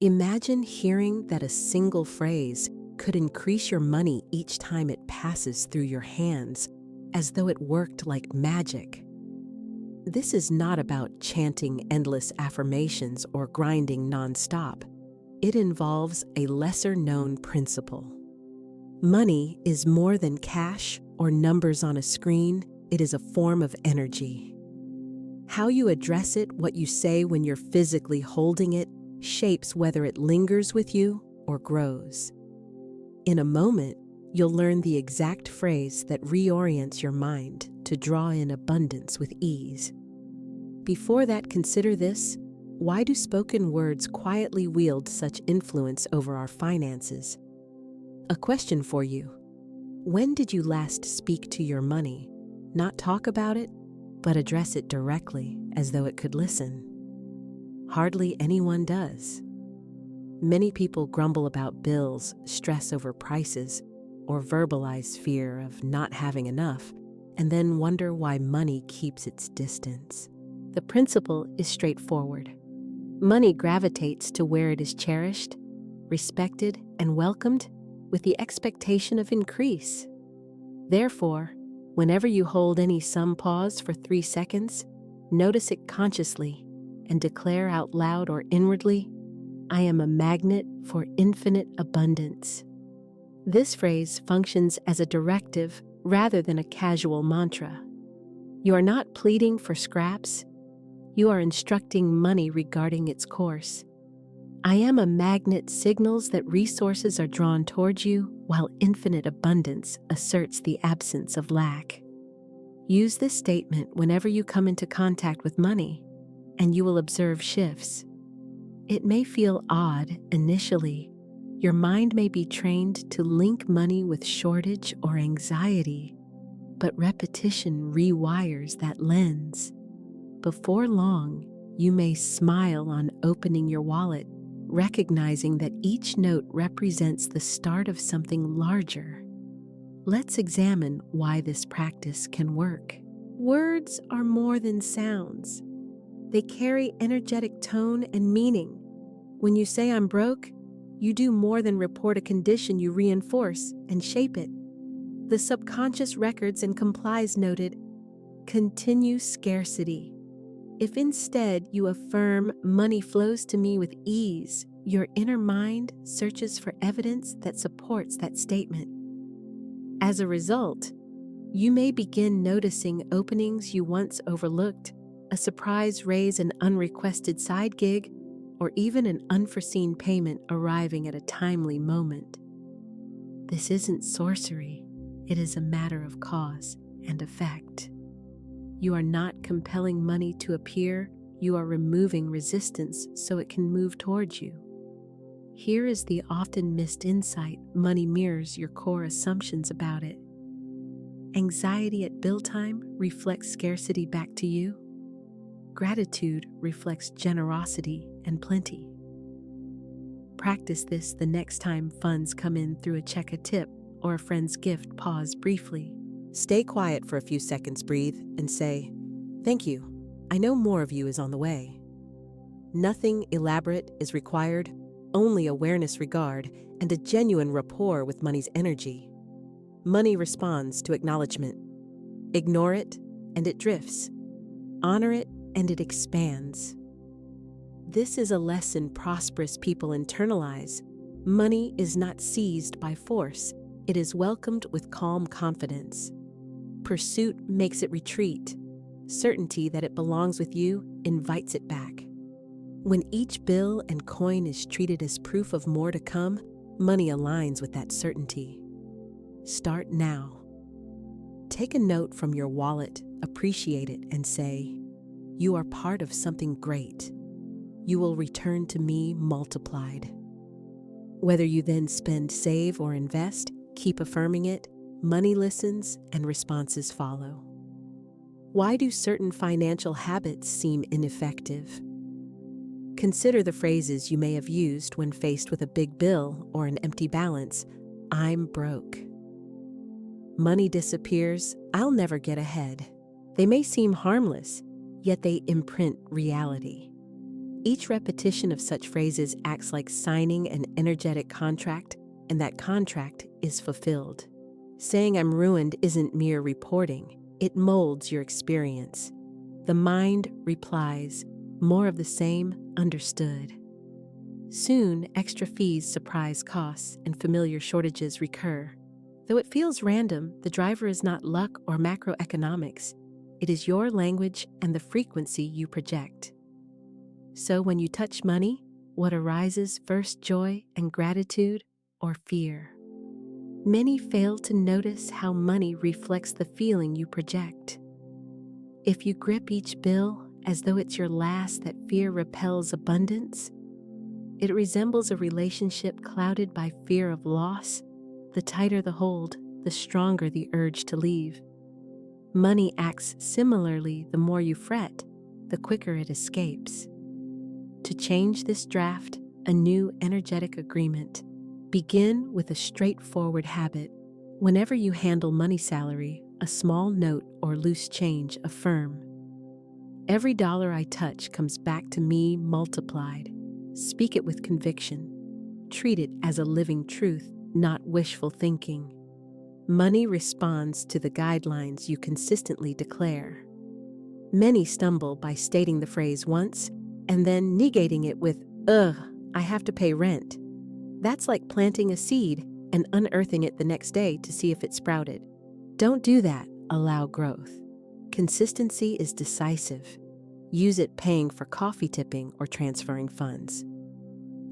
Imagine hearing that a single phrase could increase your money each time it passes through your hands, as though it worked like magic. This is not about chanting endless affirmations or grinding nonstop. It involves a lesser-known principle. Money is more than cash or numbers on a screen. It is a form of energy. How you address it, what you say when you're physically holding it, shapes whether it lingers with you or grows. In a moment, you'll learn the exact phrase that reorients your mind to draw in abundance with ease. Before that, consider this: why do spoken words quietly wield such influence over our finances? A question for you: when did you last speak to your money? Not talk about it, but address it directly, as though it could listen. Hardly anyone does. Many people grumble about bills, stress over prices, or verbalize fear of not having enough, and then wonder why money keeps its distance. The principle is straightforward. Money gravitates to where it is cherished, respected, and welcomed with the expectation of increase. Therefore, whenever you hold any sum, pause for 3 seconds, notice it consciously, and declare out loud or inwardly, "I am a magnet for infinite abundance." This phrase functions as a directive rather than a casual mantra. You are not pleading for scraps. You are instructing money regarding its course. "I am a magnet" signals that resources are drawn towards you, while infinite abundance asserts the absence of lack. Use this statement whenever you come into contact with money, and you will observe shifts. It may feel odd initially. Your mind may be trained to link money with shortage or anxiety, but repetition rewires that lens. Before long, you may smile on opening your wallet, recognizing that each note represents the start of something larger. Let's examine why this practice can work. Words are more than sounds. They carry energetic tone and meaning. When you say "I'm broke," you do more than report a condition, you reinforce and shape it. The subconscious records and complies noted, "Continue scarcity." If instead you affirm "money flows to me with ease," your inner mind searches for evidence that supports that statement. As a result, you may begin noticing openings you once overlooked, a surprise raise, an unrequested side gig, or even an unforeseen payment arriving at a timely moment. This isn't sorcery. It is a matter of cause and effect. You are not compelling money to appear. You are removing resistance so it can move towards you. Here is the often missed insight: money mirrors your core assumptions about it. Anxiety at bill time reflects scarcity back to you. Gratitude reflects generosity and plenty. Practice this the next time funds come in through a check, a tip, or a friend's gift. Pause briefly. Stay quiet for a few seconds, breathe, and say, "Thank you. I know more of you is on the way." Nothing elaborate is required, only awareness, regard, and a genuine rapport with money's energy. Money responds to acknowledgement. Ignore it, and it drifts. Honor it, and it expands. This is a lesson prosperous people internalize. Money is not seized by force. It is welcomed with calm confidence. Pursuit makes it retreat. Certainty that it belongs with you invites it back. When each bill and coin is treated as proof of more to come, money aligns with that certainty. Start now. Take a note from your wallet, appreciate it, and say, "You are part of something great. You will return to me multiplied." Whether you then spend, save, or invest, keep affirming it. Money listens and responses follow. Why do certain financial habits seem ineffective? Consider the phrases you may have used when faced with a big bill or an empty balance. "I'm broke." "Money disappears. I'll never get ahead." They may seem harmless, yet they imprint reality. Each repetition of such phrases acts like signing an energetic contract, and that contract is fulfilled. Saying I'm ruined isn't mere reporting, it molds your experience. The mind replies, more of the same, understood. Soon, extra fees surprise costs and familiar shortages recur. Though it feels random, the driver is not luck or macroeconomics. It is your language and the frequency you project. So when you touch money, what arises first, joy and gratitude or fear? Many fail to notice how money reflects the feeling you project. If you grip each bill as though it's your last, that fear repels abundance. It resembles a relationship clouded by fear of loss. The tighter the hold, the stronger the urge to leave. Money acts similarly. The more you fret, the quicker it escapes. To change this draft, a new energetic agreement. Begin with a straightforward habit. Whenever you handle money, salary, a small note or loose change, affirm. Every dollar I touch comes back to me multiplied. Speak it with conviction. Treat it as a living truth, not wishful thinking. Money responds to the guidelines you consistently declare. Many stumble by stating the phrase once and then negating it with, I have to pay rent. That's like planting a seed and unearthing it the next day to see if it sprouted. Don't do that. Allow growth. Consistency is decisive. Use it paying for coffee tipping or transferring funds.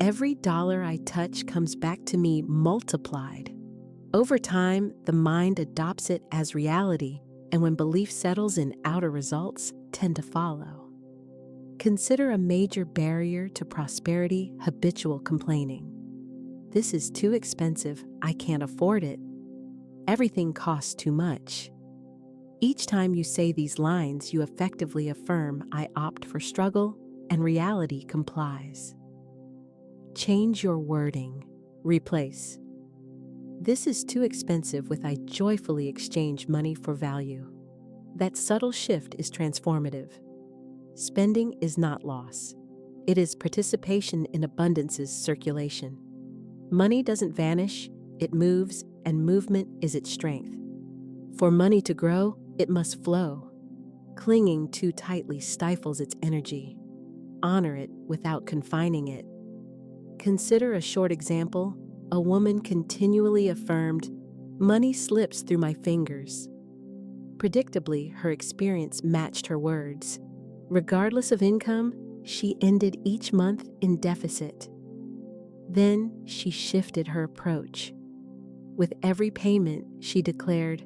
Every dollar I touch comes back to me multiplied. Over time, the mind adopts it as reality, and when belief settles in, outer results tend to follow. Consider a major barrier to prosperity: habitual complaining. This is too expensive, I can't afford it. Everything costs too much. Each time you say these lines, you effectively affirm, I opt for struggle, and reality complies. Change your wording. Replace. This is too expensive with I joyfully exchange money for value. That subtle shift is transformative. Spending is not loss. It is participation in abundance's circulation. Money doesn't vanish, it moves, and movement is its strength. For money to grow, it must flow. Clinging too tightly stifles its energy. Honor it without confining it. Consider a short example. A woman continually affirmed, money slips through my fingers. Predictably, her experience matched her words. Regardless of income, she ended each month in deficit. Then she shifted her approach. With every payment, she declared,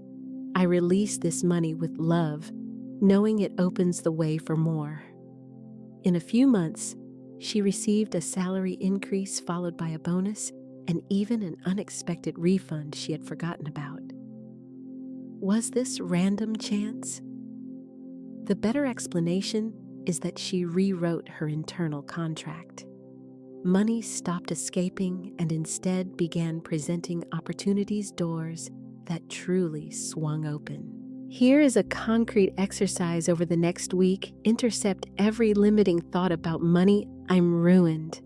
I release this money with love, knowing it opens the way for more. In a few months, she received a salary increase followed by a bonus and even an unexpected refund she had forgotten about. Was this random chance? The better explanation is that she rewrote her internal contract. Money stopped escaping and instead began presenting opportunities, doors that truly swung open. Here is a concrete exercise over the next week. Intercept every limiting thought about money. I'm ruined.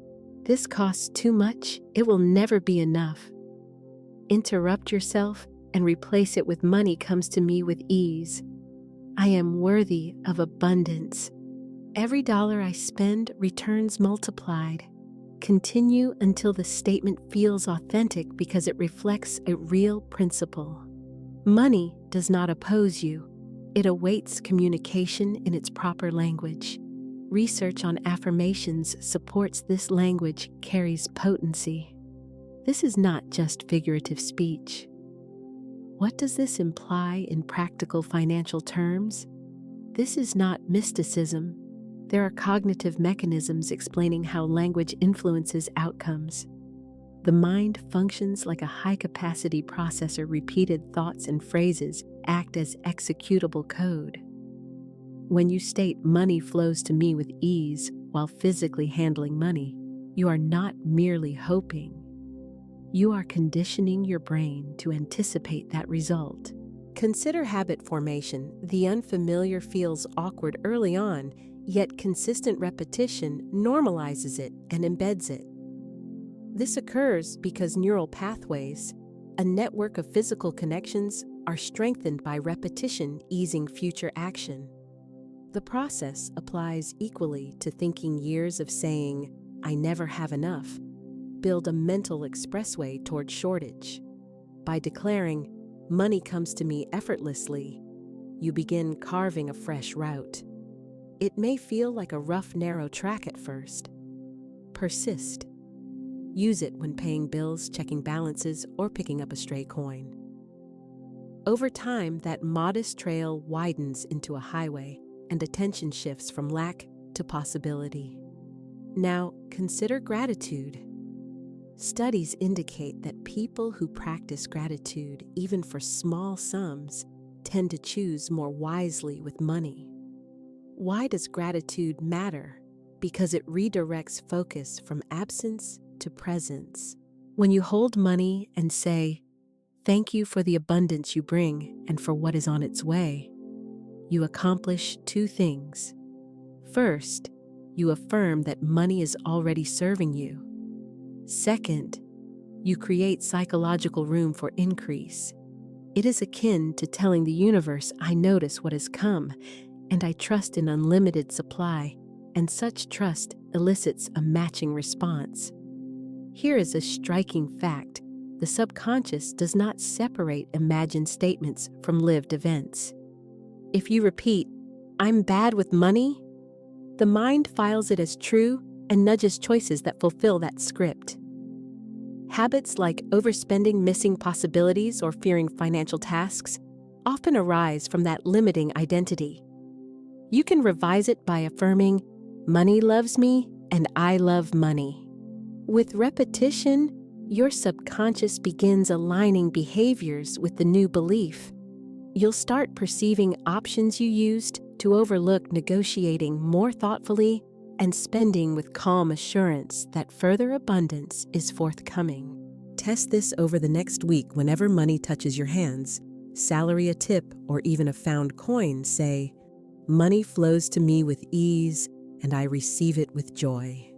This costs too much. It will never be enough. Interrupt yourself and replace it with money comes to me with ease. I am worthy of abundance. Every dollar I spend returns multiplied. Continue until the statement feels authentic because it reflects a real principle. Money does not oppose you. It awaits communication in its proper language. Research on affirmations supports this language carries potency. This is not just figurative speech. What does this imply in practical financial terms? This is not mysticism. There are cognitive mechanisms explaining how language influences outcomes. The mind functions like a high-capacity processor. Repeated thoughts and phrases act as executable code. When you state money flows to me with ease while physically handling money, you are not merely hoping. You are conditioning your brain to anticipate that result. Consider habit formation. The unfamiliar feels awkward early on, Yet consistent repetition normalizes it and embeds it. This occurs because neural pathways, a network of physical connections, are strengthened by repetition, easing future action. The process applies equally to thinking. Years of saying, "I never have enough," build a mental expressway toward shortage. By declaring, "Money comes to me effortlessly," you begin carving a fresh route. It may feel like a rough, narrow track at first. Persist. Use it when paying bills, checking balances, or picking up a stray coin. Over time, that modest trail widens into a highway, and attention shifts from lack to possibility. Now, consider gratitude. Studies indicate that people who practice gratitude, even for small sums, tend to choose more wisely with money. Why does gratitude matter? Because it redirects focus from absence to presence. When you hold money and say, "Thank you for the abundance you bring and for what is on its way," you accomplish two things. First, you affirm that money is already serving you. Second, you create psychological room for increase. It is akin to telling the universe, "I notice what has come, and I trust in unlimited supply," and such trust elicits a matching response. Here is a striking fact. The subconscious does not separate imagined statements from lived events. If you repeat, "I'm bad with money," the mind files it as true and nudges choices that fulfill that script. Habits like overspending, missing possibilities, or fearing financial tasks often arise from that limiting identity. You can revise it by affirming, "Money loves me and I love money." With repetition, your subconscious begins aligning behaviors with the new belief. You'll start perceiving options you used to overlook, negotiating more thoughtfully, and spending with calm assurance that further abundance is forthcoming. Test this over the next week. Whenever money touches your hands, salary, a tip, or even a found coin, say, "Money flows to me with ease, and I receive it with joy."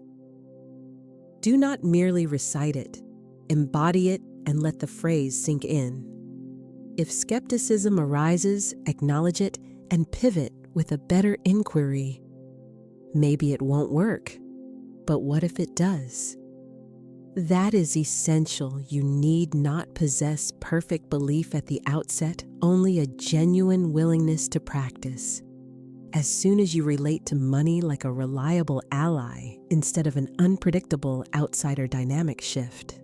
Do not merely recite it. Embody it and let the phrase sink in. If skepticism arises, acknowledge it and pivot with a better inquiry. Maybe it won't work, but what if it does? That is essential. You need not possess perfect belief at the outset, only a genuine willingness to practice. As soon as you relate to money like a reliable ally instead of an unpredictable outsider dynamic shift.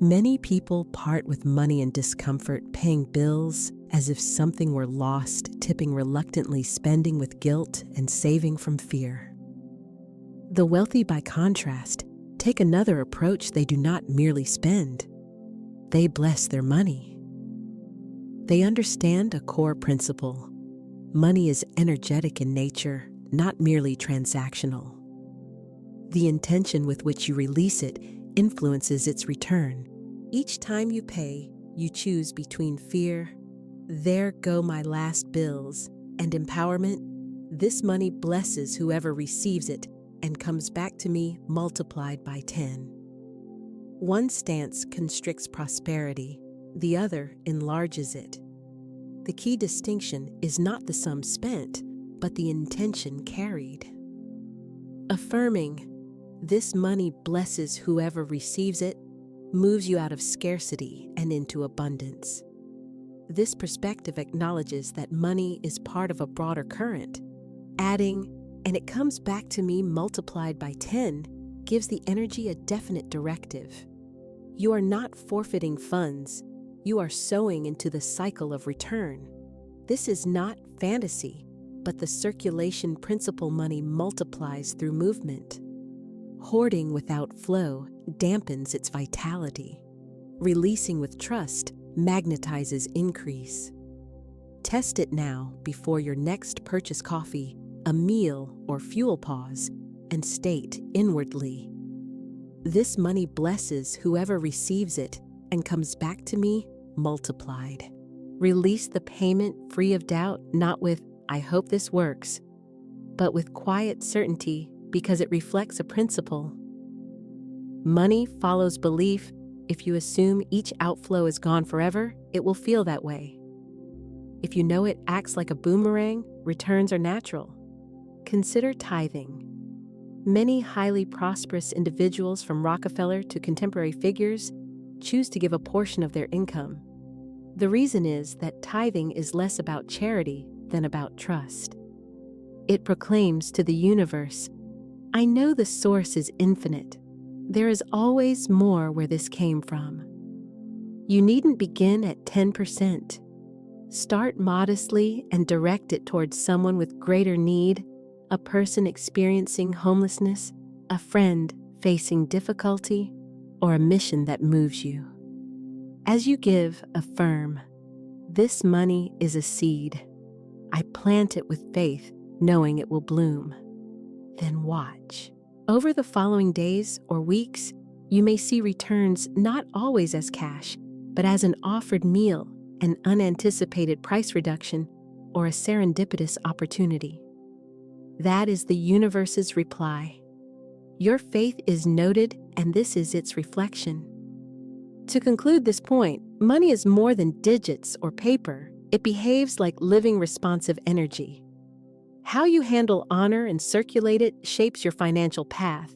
Many people part with money in discomfort, paying bills as if something were lost, tipping reluctantly, spending with guilt, and saving from fear. The wealthy, by contrast, take another approach. They do not merely spend, they bless their money. They understand a core principle. Money is energetic in nature, not merely transactional. The intention with which you release it influences its return. Each time you pay, you choose between fear, "There go my last bills," and empowerment, "This money blesses whoever receives it and comes back to me multiplied by 10. One stance constricts prosperity, the other enlarges it. The key distinction is not the sum spent, but the intention carried. Affirming, "This money blesses whoever receives it," moves you out of scarcity and into abundance. This perspective acknowledges that money is part of a broader current. Adding, "and it comes back to me multiplied by 10, gives the energy a definite directive. You are not forfeiting funds, you are sowing into the cycle of return. This is not fantasy, but the circulation principle. Money multiplies through movement. Hoarding without flow dampens its vitality. Releasing with trust magnetizes increase. Test it now before your next purchase, coffee, a meal, or fuel pause, and state inwardly, "This money blesses whoever receives it and comes back to me multiplied." Release the payment free of doubt, not with, "I hope this works," but with quiet certainty because it reflects a principle. Money follows belief. If you assume each outflow is gone forever, it will feel that way. If you know it acts like a boomerang, returns are natural. Consider tithing. Many highly prosperous individuals, from Rockefeller to contemporary figures, choose to give a portion of their income. The reason is that tithing is less about charity than about trust. It proclaims to the universe, "I know the source is infinite. There is always more where this came from." You needn't begin at 10%. Start modestly and direct it towards someone with greater need, a person experiencing homelessness, a friend facing difficulty, or a mission that moves you. As you give, affirm, "This money is a seed. I plant it with faith, knowing it will bloom." Then watch. Over the following days or weeks, you may see returns not always as cash, but as an offered meal, an unanticipated price reduction, or a serendipitous opportunity. That is the universe's reply. Your faith is noted, and this is its reflection. To conclude this point, money is more than digits or paper. It behaves like living, responsive energy. How you handle honor and circulate it shapes your financial path.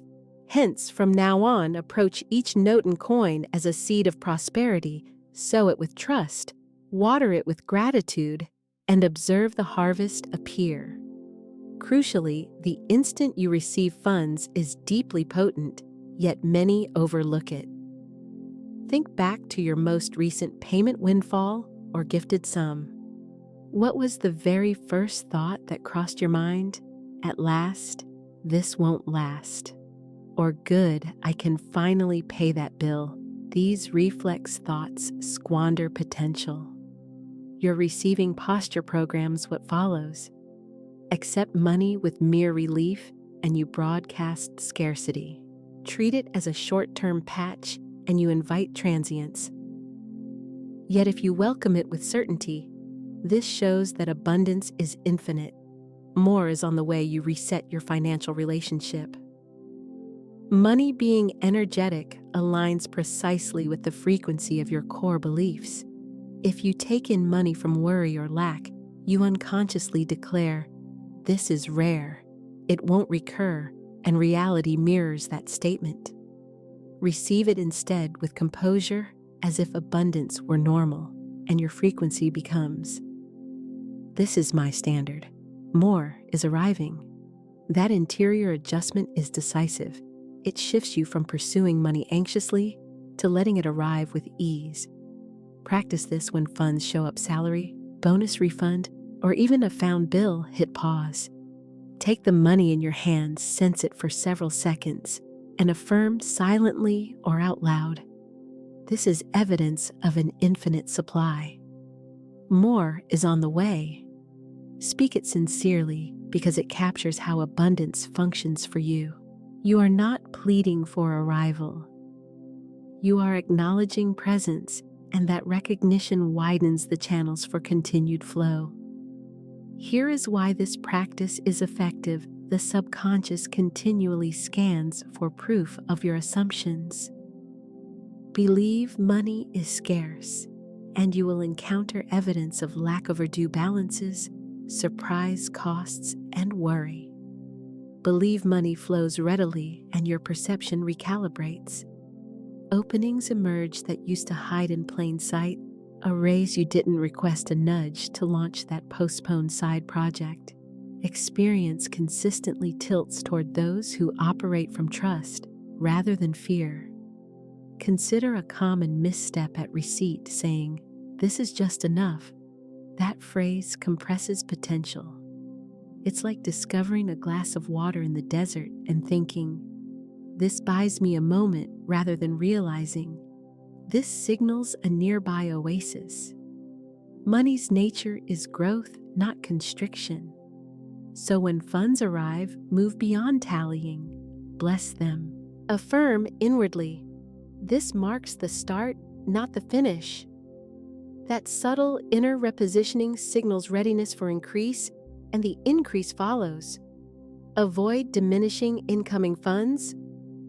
Hence, from now on, approach each note and coin as a seed of prosperity, sow it with trust, water it with gratitude, and observe the harvest appear. Crucially, the instant you receive funds is deeply potent, yet many overlook it. Think back to your most recent payment windfall or gifted sum. What was the very first thought that crossed your mind? At last, this won't last. Or good, I can finally pay that bill. These reflex thoughts squander potential. Your receiving posture programs what follows. Accept money with mere relief, and you broadcast scarcity. Treat it as a short-term patch, and you invite transience. Yet if you welcome it with certainty, this shows that abundance is infinite. More is on the way. You reset your financial relationship. Money being energetic aligns precisely with the frequency of your core beliefs. If you take in money from worry or lack, you unconsciously declare, "This is rare, it won't recur," and reality mirrors that statement. Receive it instead with composure, as if abundance were normal, and your frequency becomes, "This is my standard. More is arriving." That interior adjustment is decisive. It shifts you from pursuing money anxiously to letting it arrive with ease. Practice this when funds show up: salary, bonus refund, or even a found bill. Hit pause. Take the money in your hands, sense it for several seconds, and affirm silently or out loud, "This is evidence of an infinite supply. More is on the way." Speak it sincerely because it captures how abundance functions for you. You are not pleading for arrival. You are acknowledging presence, and that recognition widens the channels for continued flow. Here is why this practice is effective. The subconscious continually scans for proof of your assumptions. Believe money is scarce, and you will encounter evidence of lack, overdue balances, surprise costs, and worry. Believe money flows readily, and your perception recalibrates. Openings emerge that used to hide in plain sight, a raise you didn't request, a nudge to launch that postponed side project. Experience consistently tilts toward those who operate from trust rather than fear. Consider a common misstep at receipt, saying, "This is just enough." That phrase compresses potential. It's like discovering a glass of water in the desert and thinking, "This buys me a moment," rather than realizing, "This signals a nearby oasis." Money's nature is growth, not constriction. So when funds arrive, move beyond tallying. Bless them. Affirm inwardly, "This marks the start, not the finish." That subtle inner repositioning signals readiness for increase, and the increase follows. Avoid diminishing incoming funds.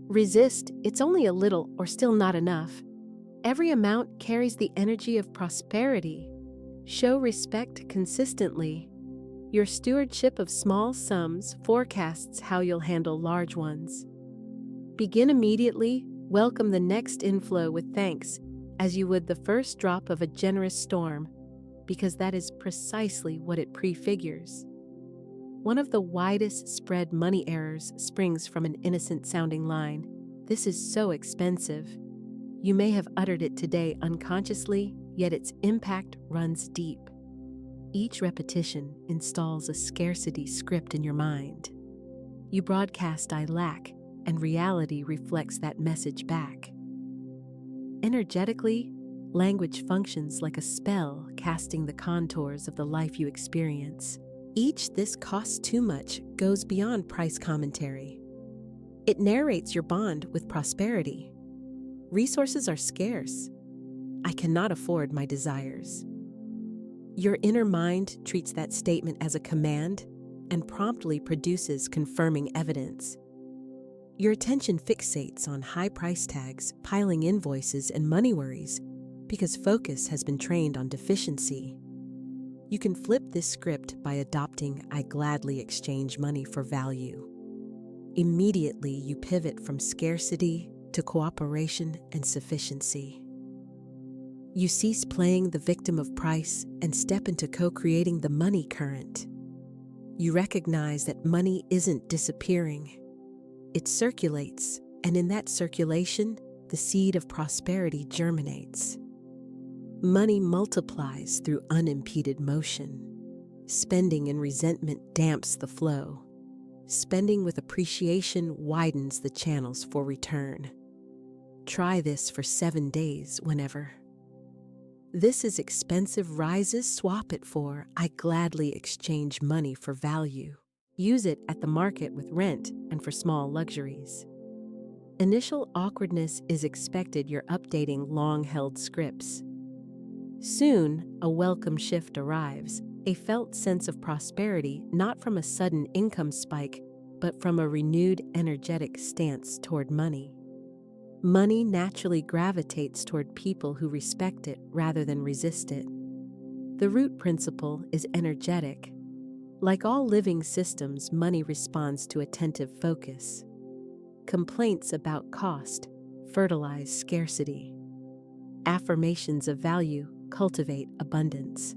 Resist, it's only a little or still not enough. Every amount carries the energy of prosperity. Show respect consistently. Your stewardship of small sums forecasts how you'll handle large ones. Begin immediately, welcome the next inflow with thanks, as you would the first drop of a generous storm, because that is precisely what it prefigures. One of the widest spread money errors springs from an innocent-sounding line. This is so expensive. You may have uttered it today unconsciously, yet its impact runs deep. Each repetition installs a scarcity script in your mind. You broadcast "I lack," and reality reflects that message back. Energetically, language functions like a spell, casting the contours of the life you experience. Each "this costs too much" goes beyond price commentary. It narrates your bond with prosperity. Resources are scarce. I cannot afford my desires. Your inner mind treats that statement as a command and promptly produces confirming evidence. Your attention fixates on high price tags, piling invoices, and money worries because focus has been trained on deficiency. You can flip this script by adopting "I gladly exchange money for value." Immediately, you pivot from scarcity to cooperation and sufficiency. You cease playing the victim of price and step into co-creating the money current. You recognize that money isn't disappearing. It circulates, and in that circulation, the seed of prosperity germinates. Money multiplies through unimpeded motion. Spending in resentment damps the flow. Spending with appreciation widens the channels for return. Try this for 7 days whenever. "This is expensive rises, swap it for I gladly exchange money for value." Use it at the market with rent and for small luxuries. Initial awkwardness is expected. You're updating long-held scripts. Soon, a welcome shift arrives, a felt sense of prosperity not from a sudden income spike, but from a renewed energetic stance toward money. Money naturally gravitates toward people who respect it rather than resist it. The root principle is energetic. Like all living systems, money responds to attentive focus. Complaints about cost fertilize scarcity. Affirmations of value cultivate abundance.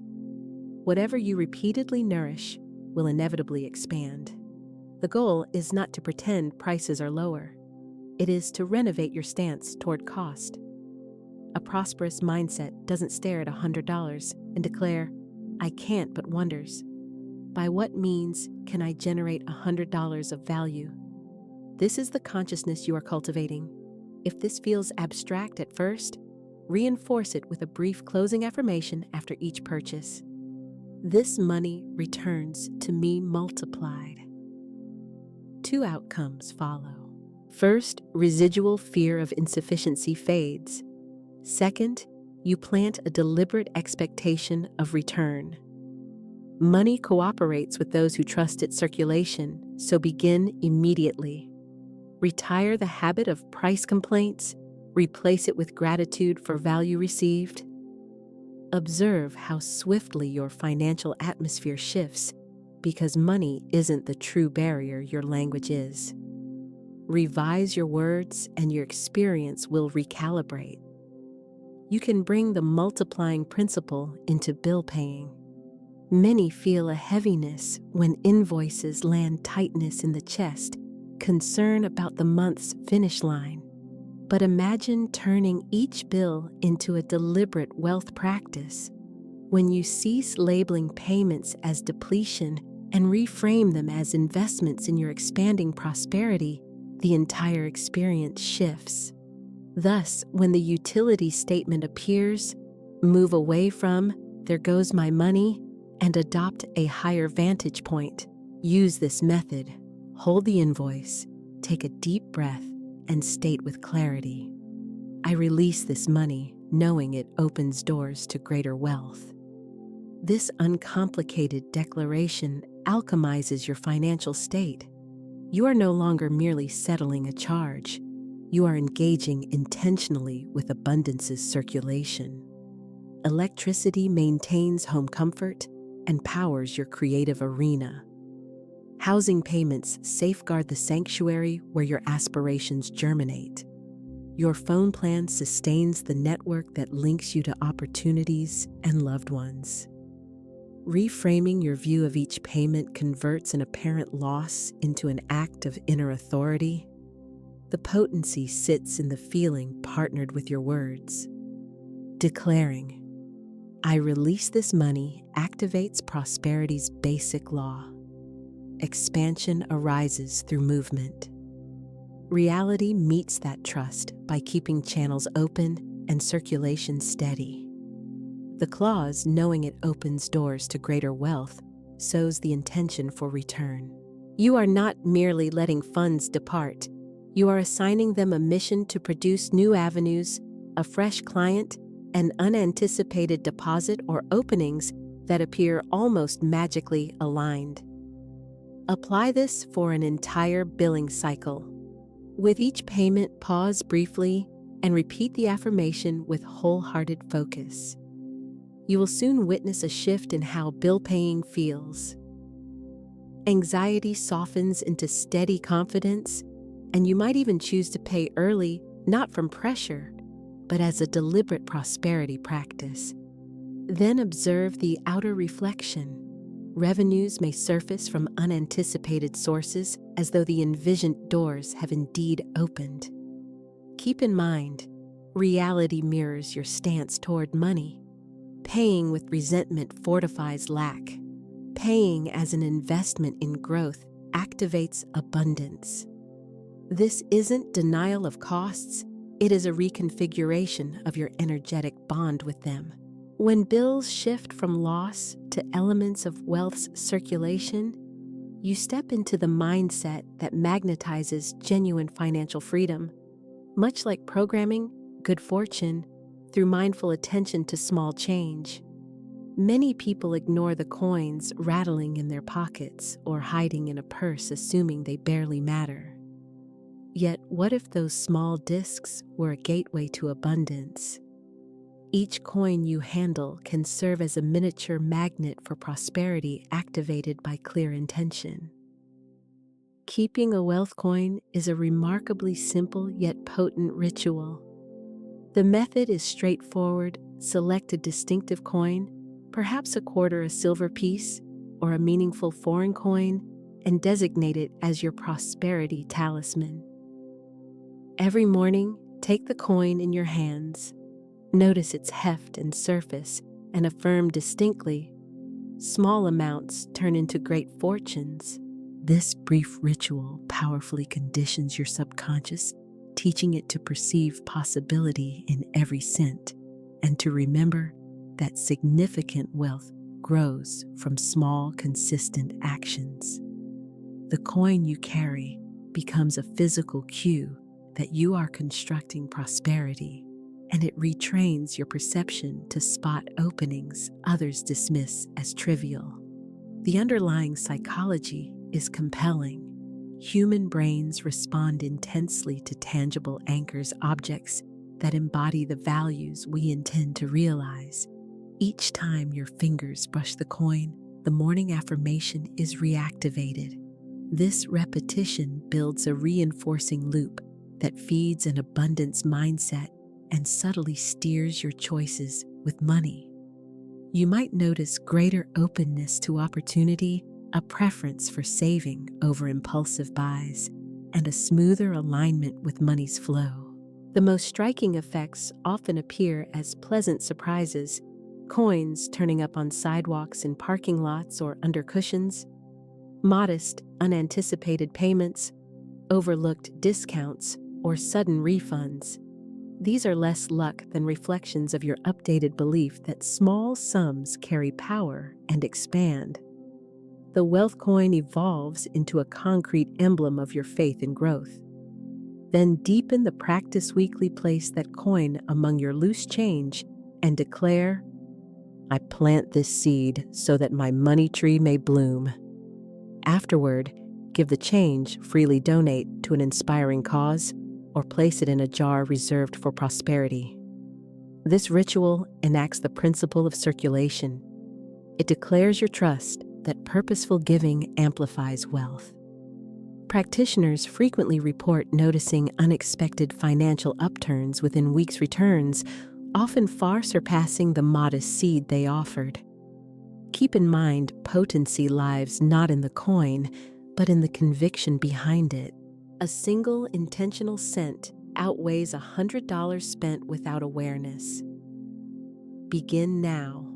Whatever you repeatedly nourish will inevitably expand. The goal is not to pretend prices are lower. It is to renovate your stance toward cost. A prosperous mindset doesn't stare at $100 and declare, "I can't," but wonders, "By what means can I generate $100 of value?" This is the consciousness you are cultivating. If this feels abstract at first, reinforce it with a brief closing affirmation after each purchase. This money returns to me multiplied. 2 outcomes follow. First, residual fear of insufficiency fades. Second, you plant a deliberate expectation of return. Money cooperates with those who trust its circulation, so begin immediately. Retire the habit of price complaints, replace it with gratitude for value received. Observe how swiftly your financial atmosphere shifts, because money isn't the true barrier your language is. Revise your words and your experience will recalibrate. You can bring the multiplying principle into bill paying. Many feel a heaviness when invoices land, tightness in the chest, concern about the month's finish line. But imagine turning each bill into a deliberate wealth practice. When you cease labeling payments as depletion and reframe them as investments in your expanding prosperity, the entire experience shifts. Thus, when the utility statement appears, move away from "there goes my money" and adopt a higher vantage point. Use this method. Hold the invoice, take a deep breath, and state with clarity, "I release this money," knowing it opens doors to greater wealth. This uncomplicated declaration alchemizes your financial state. You are no longer merely settling a charge. You are engaging intentionally with abundance's circulation. Electricity maintains home comfort and powers your creative arena. Housing payments safeguard the sanctuary where your aspirations germinate. Your phone plan sustains the network that links you to opportunities and loved ones. Reframing your view of each payment converts an apparent loss into an act of inner authority. The potency sits in the feeling partnered with your words. Declaring, "I release this money," activates prosperity's basic law. Expansion arises through movement. Reality meets that trust by keeping channels open and circulation steady. The clause, knowing it opens doors to greater wealth, sows the intention for return. You are not merely letting funds depart. You are assigning them a mission to produce new avenues, a fresh client, an unanticipated deposit, or openings that appear almost magically aligned. Apply this for an entire billing cycle. With each payment, pause briefly and repeat the affirmation with wholehearted focus. You will soon witness a shift in how bill paying feels. Anxiety softens into steady confidence, and you might even choose to pay early, not from pressure, but as a deliberate prosperity practice. Then observe the outer reflection. Revenues may surface from unanticipated sources as though the envisioned doors have indeed opened. Keep in mind, reality mirrors your stance toward money. Paying with resentment fortifies lack. Paying as an investment in growth activates abundance. This isn't denial of costs, it is a reconfiguration of your energetic bond with them. When bills shift from loss to elements of wealth's circulation, you step into the mindset that magnetizes genuine financial freedom. Much like programming good fortune through mindful attention to small change. Many people ignore the coins rattling in their pockets or hiding in a purse, assuming they barely matter. Yet, what if those small discs were a gateway to abundance? Each coin you handle can serve as a miniature magnet for prosperity activated by clear intention. Keeping a wealth coin is a remarkably simple yet potent ritual. The method is straightforward. Select a distinctive coin, perhaps a quarter, a silver piece, or a meaningful foreign coin, and designate it as your prosperity talisman. Every morning, take the coin in your hands. Notice its heft and surface and affirm distinctly, "Small amounts turn into great fortunes." This brief ritual powerfully conditions your subconscious, teaching it to perceive possibility in every cent and to remember that significant wealth grows from small, consistent actions. The coin you carry becomes a physical cue that you are constructing prosperity, and it retrains your perception to spot openings others dismiss as trivial. The underlying psychology is compelling. Human brains respond intensely to tangible anchors, objects that embody the values we intend to realize. Each time your fingers brush the coin, the morning affirmation is reactivated. This repetition builds a reinforcing loop that feeds an abundance mindset and subtly steers your choices with money. You might notice greater openness to opportunity, a preference for saving over impulsive buys, and a smoother alignment with money's flow. The most striking effects often appear as pleasant surprises, coins turning up on sidewalks in parking lots or under cushions, modest, unanticipated payments, overlooked discounts, or sudden refunds. These are less luck than reflections of your updated belief that small sums carry power and expand. The wealth coin evolves into a concrete emblem of your faith in growth. Then deepen the practice weekly. Place that coin among your loose change and declare, "I plant this seed so that my money tree may bloom." Afterward, give the change, freely donate to an inspiring cause, or place it in a jar reserved for prosperity. This ritual enacts the principle of circulation. It declares your trust that purposeful giving amplifies wealth. Practitioners frequently report noticing unexpected financial upturns within weeks' returns, often far surpassing the modest seed they offered. Keep in mind, potency lies not in the coin, but in the conviction behind it. A single intentional cent outweighs $100 spent without awareness. Begin now.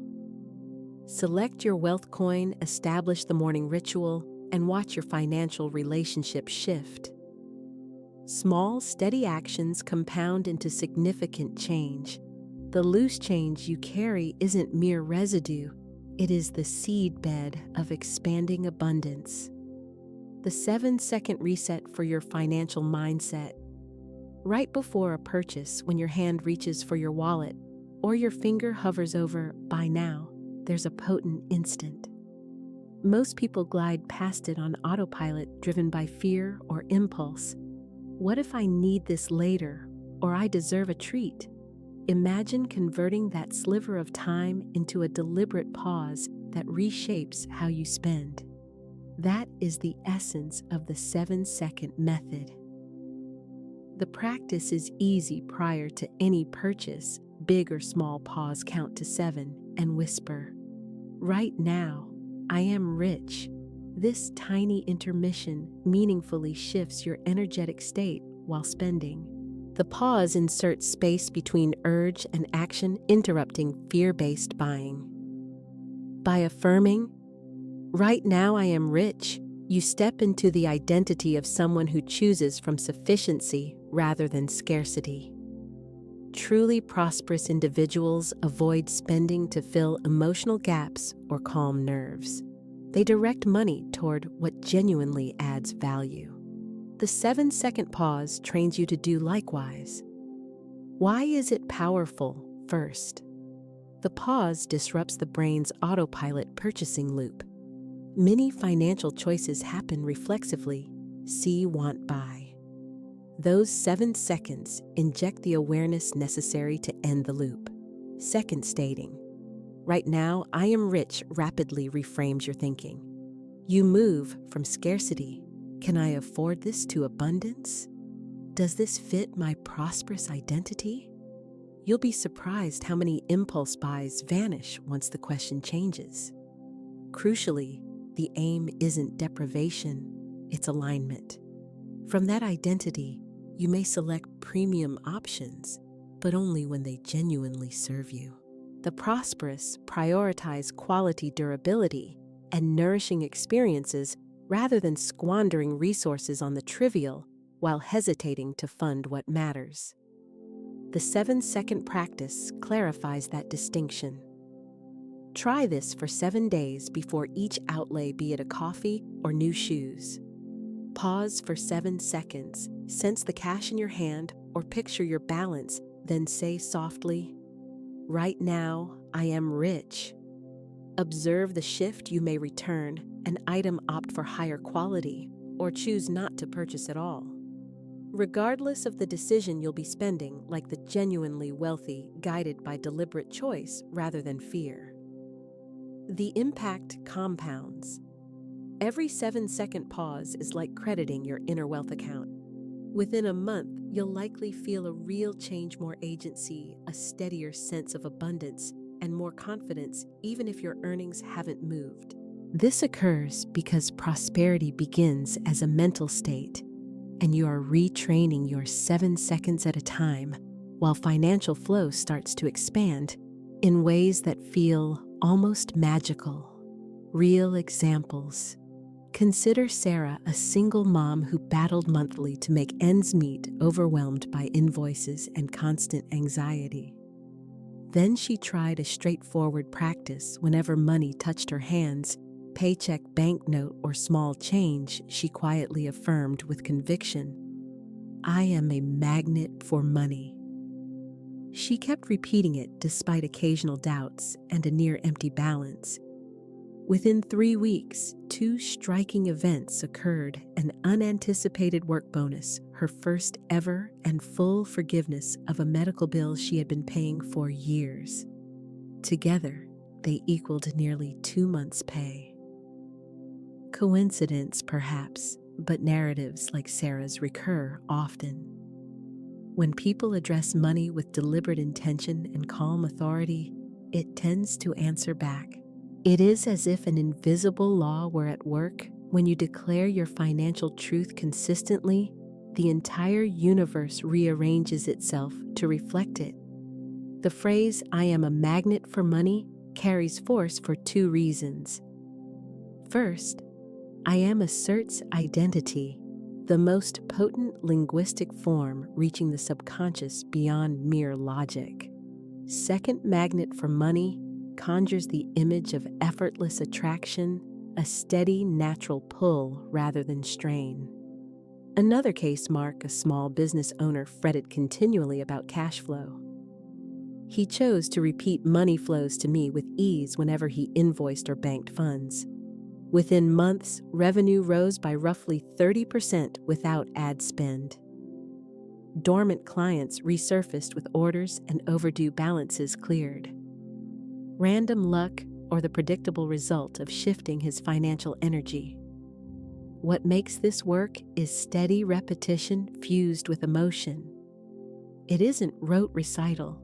Select your wealth coin, establish the morning ritual, and watch your financial relationship shift. Small, steady actions compound into significant change. The loose change you carry isn't mere residue, it is the seedbed of expanding abundance. The 7-second reset for your financial mindset. Right before a purchase, when your hand reaches for your wallet or your finger hovers over "buy now," there's a potent instant. Most people glide past it on autopilot, driven by fear or impulse. What if I need this later, or I deserve a treat? Imagine converting that sliver of time into a deliberate pause that reshapes how you spend. That is the essence of the 7-second method. The practice is easy. Prior to any purchase, big or small, pause, count to 7, and whisper, "Right now, I am rich." This tiny intermission meaningfully shifts your energetic state while spending. The pause inserts space between urge and action, interrupting fear-based buying. By affirming, "Right now I am rich," you step into the identity of someone who chooses from sufficiency rather than scarcity. Truly prosperous individuals avoid spending to fill emotional gaps or calm nerves. They direct money toward what genuinely adds value. The 7-second pause trains you to do likewise. Why is it powerful? First, the pause disrupts the brain's autopilot purchasing loop. Many financial choices happen reflexively: see, want, buy. Those 7 seconds inject the awareness necessary to end the loop. Second, stating, "Right now, I am rich," rapidly reframes your thinking. You move from scarcity, "Can I afford this?" to abundance. "Does this fit my prosperous identity?" You'll be surprised how many impulse buys vanish once the question changes. Crucially, the aim isn't deprivation, it's alignment. From that identity, you may select premium options, but only when they genuinely serve you. The prosperous prioritize quality, durability, and nourishing experiences rather than squandering resources on the trivial while hesitating to fund what matters. The 7-second practice clarifies that distinction. Try this for 7 days before each outlay, be it a coffee or new shoes. Pause for 7 seconds, sense the cash in your hand or picture your balance, then say softly, "Right now, I am rich." Observe the shift. You may return an item, opt for higher quality, or choose not to purchase at all. Regardless of the decision, you'll be spending like the genuinely wealthy, guided by deliberate choice rather than fear. The impact compounds. Every 7-second pause is like crediting your inner wealth account. Within a month, you'll likely feel a real change: more agency, a steadier sense of abundance, and more confidence, even if your earnings haven't moved. This occurs because prosperity begins as a mental state, and you are retraining your 7 seconds at a time, while financial flow starts to expand in ways that feel almost magical. Real examples. Consider Sarah, a single mom who battled monthly to make ends meet, overwhelmed by invoices and constant anxiety. Then she tried a straightforward practice. Whenever money touched her hands, paycheck, banknote, or small change, she quietly affirmed with conviction, "I am a magnet for money." She kept repeating it despite occasional doubts and a near-empty balance. Within 3 weeks, 2 striking events occurred: an unanticipated work bonus, her first ever, and full forgiveness of a medical bill she had been paying for years. Together, they equaled nearly 2 months' pay. Coincidence, perhaps, but narratives like Sarah's recur often. When people address money with deliberate intention and calm authority, it tends to answer back. It is as if an invisible law were at work. When you declare your financial truth consistently, the entire universe rearranges itself to reflect it. The phrase, "I am a magnet for money," carries force for 2 reasons. First, I am asserts identity, the most potent linguistic form reaching the subconscious beyond mere logic. Second, magnet for money conjures the image of effortless attraction, a steady, natural pull rather than strain. Another case mark: a small business owner fretted continually about cash flow. He chose to repeat money flows to me with ease whenever he invoiced or banked funds. Within months, revenue rose by roughly 30% without ad spend. Dormant clients resurfaced with orders and overdue balances cleared. Random luck, or the predictable result of shifting his financial energy? What makes this work is steady repetition fused with emotion. It isn't rote recital.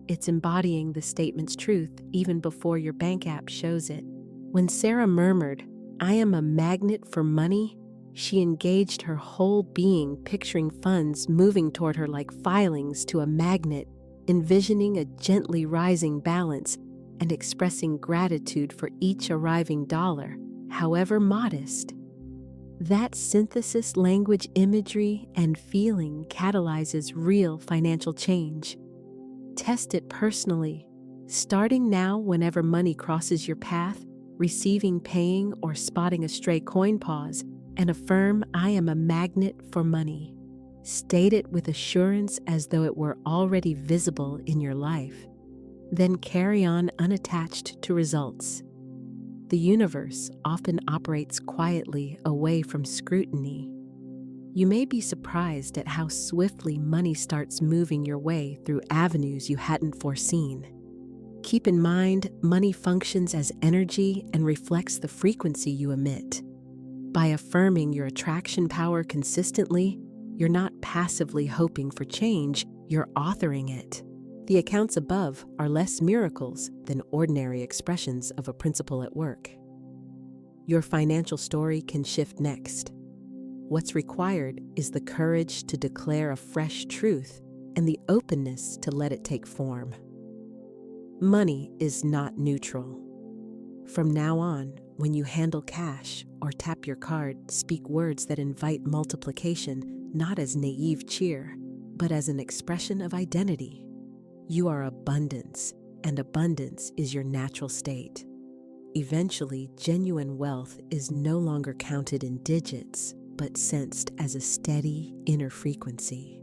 It's embodying the statement's truth even before your bank app shows it. When Sarah murmured, "I am a magnet for money," she engaged her whole being, picturing funds moving toward her like filings to a magnet, envisioning a gently rising balance and expressing gratitude for each arriving dollar, however modest. That synthesis, language, imagery, and feeling catalyzes real financial change. Test it personally, starting now. Whenever money crosses your path, receiving, paying, or spotting a stray coin, pause and affirm, "I am a magnet for money." State it with assurance as though it were already visible in your life. Then carry on unattached to results. The universe often operates quietly, away from scrutiny. You may be surprised at how swiftly money starts moving your way through avenues you hadn't foreseen. Keep in mind, money functions as energy and reflects the frequency you emit. By affirming your attraction power consistently, you're not passively hoping for change, you're authoring it. The accounts above are less miracles than ordinary expressions of a principle at work. Your financial story can shift next. What's required is the courage to declare a fresh truth and the openness to let it take form. Money is not neutral. From now on, when you handle cash or tap your card, speak words that invite multiplication, not as naive cheer, but as an expression of identity. You are abundance, and abundance is your natural state. Eventually, genuine wealth is no longer counted in digits, but sensed as a steady inner frequency.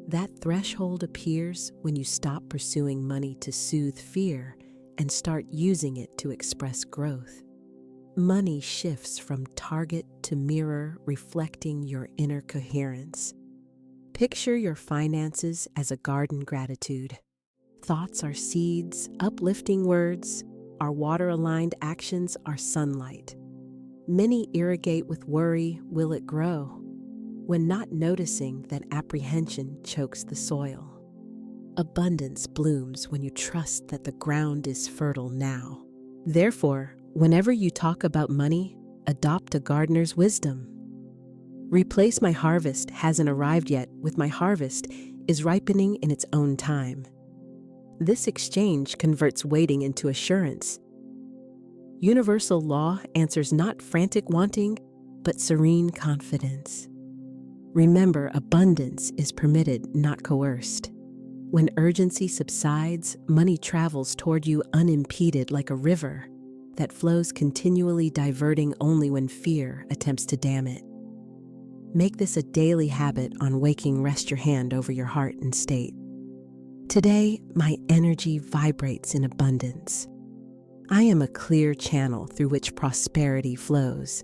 That threshold appears when you stop pursuing money to soothe fear and start using it to express growth. Money shifts from target to mirror, reflecting your inner coherence. Picture your finances as a garden gratitude. Thoughts are seeds, uplifting words. Our water-aligned actions are sunlight. Many irrigate with worry, will it grow? When not noticing that apprehension chokes the soil. Abundance blooms when you trust that the ground is fertile now. Therefore, whenever you talk about money, adopt a gardener's wisdom. Replace "my harvest hasn't arrived yet" with "my harvest is ripening in its own time." This exchange converts waiting into assurance. Universal law answers not frantic wanting, but serene confidence. Remember, abundance is permitted, not coerced. When urgency subsides, money travels toward you unimpeded like a river that flows continually, diverting only when fear attempts to dam it. Make this a daily habit. On waking, rest your hand over your heart and state, "Today, my energy vibrates in abundance." I am a clear channel through which prosperity flows.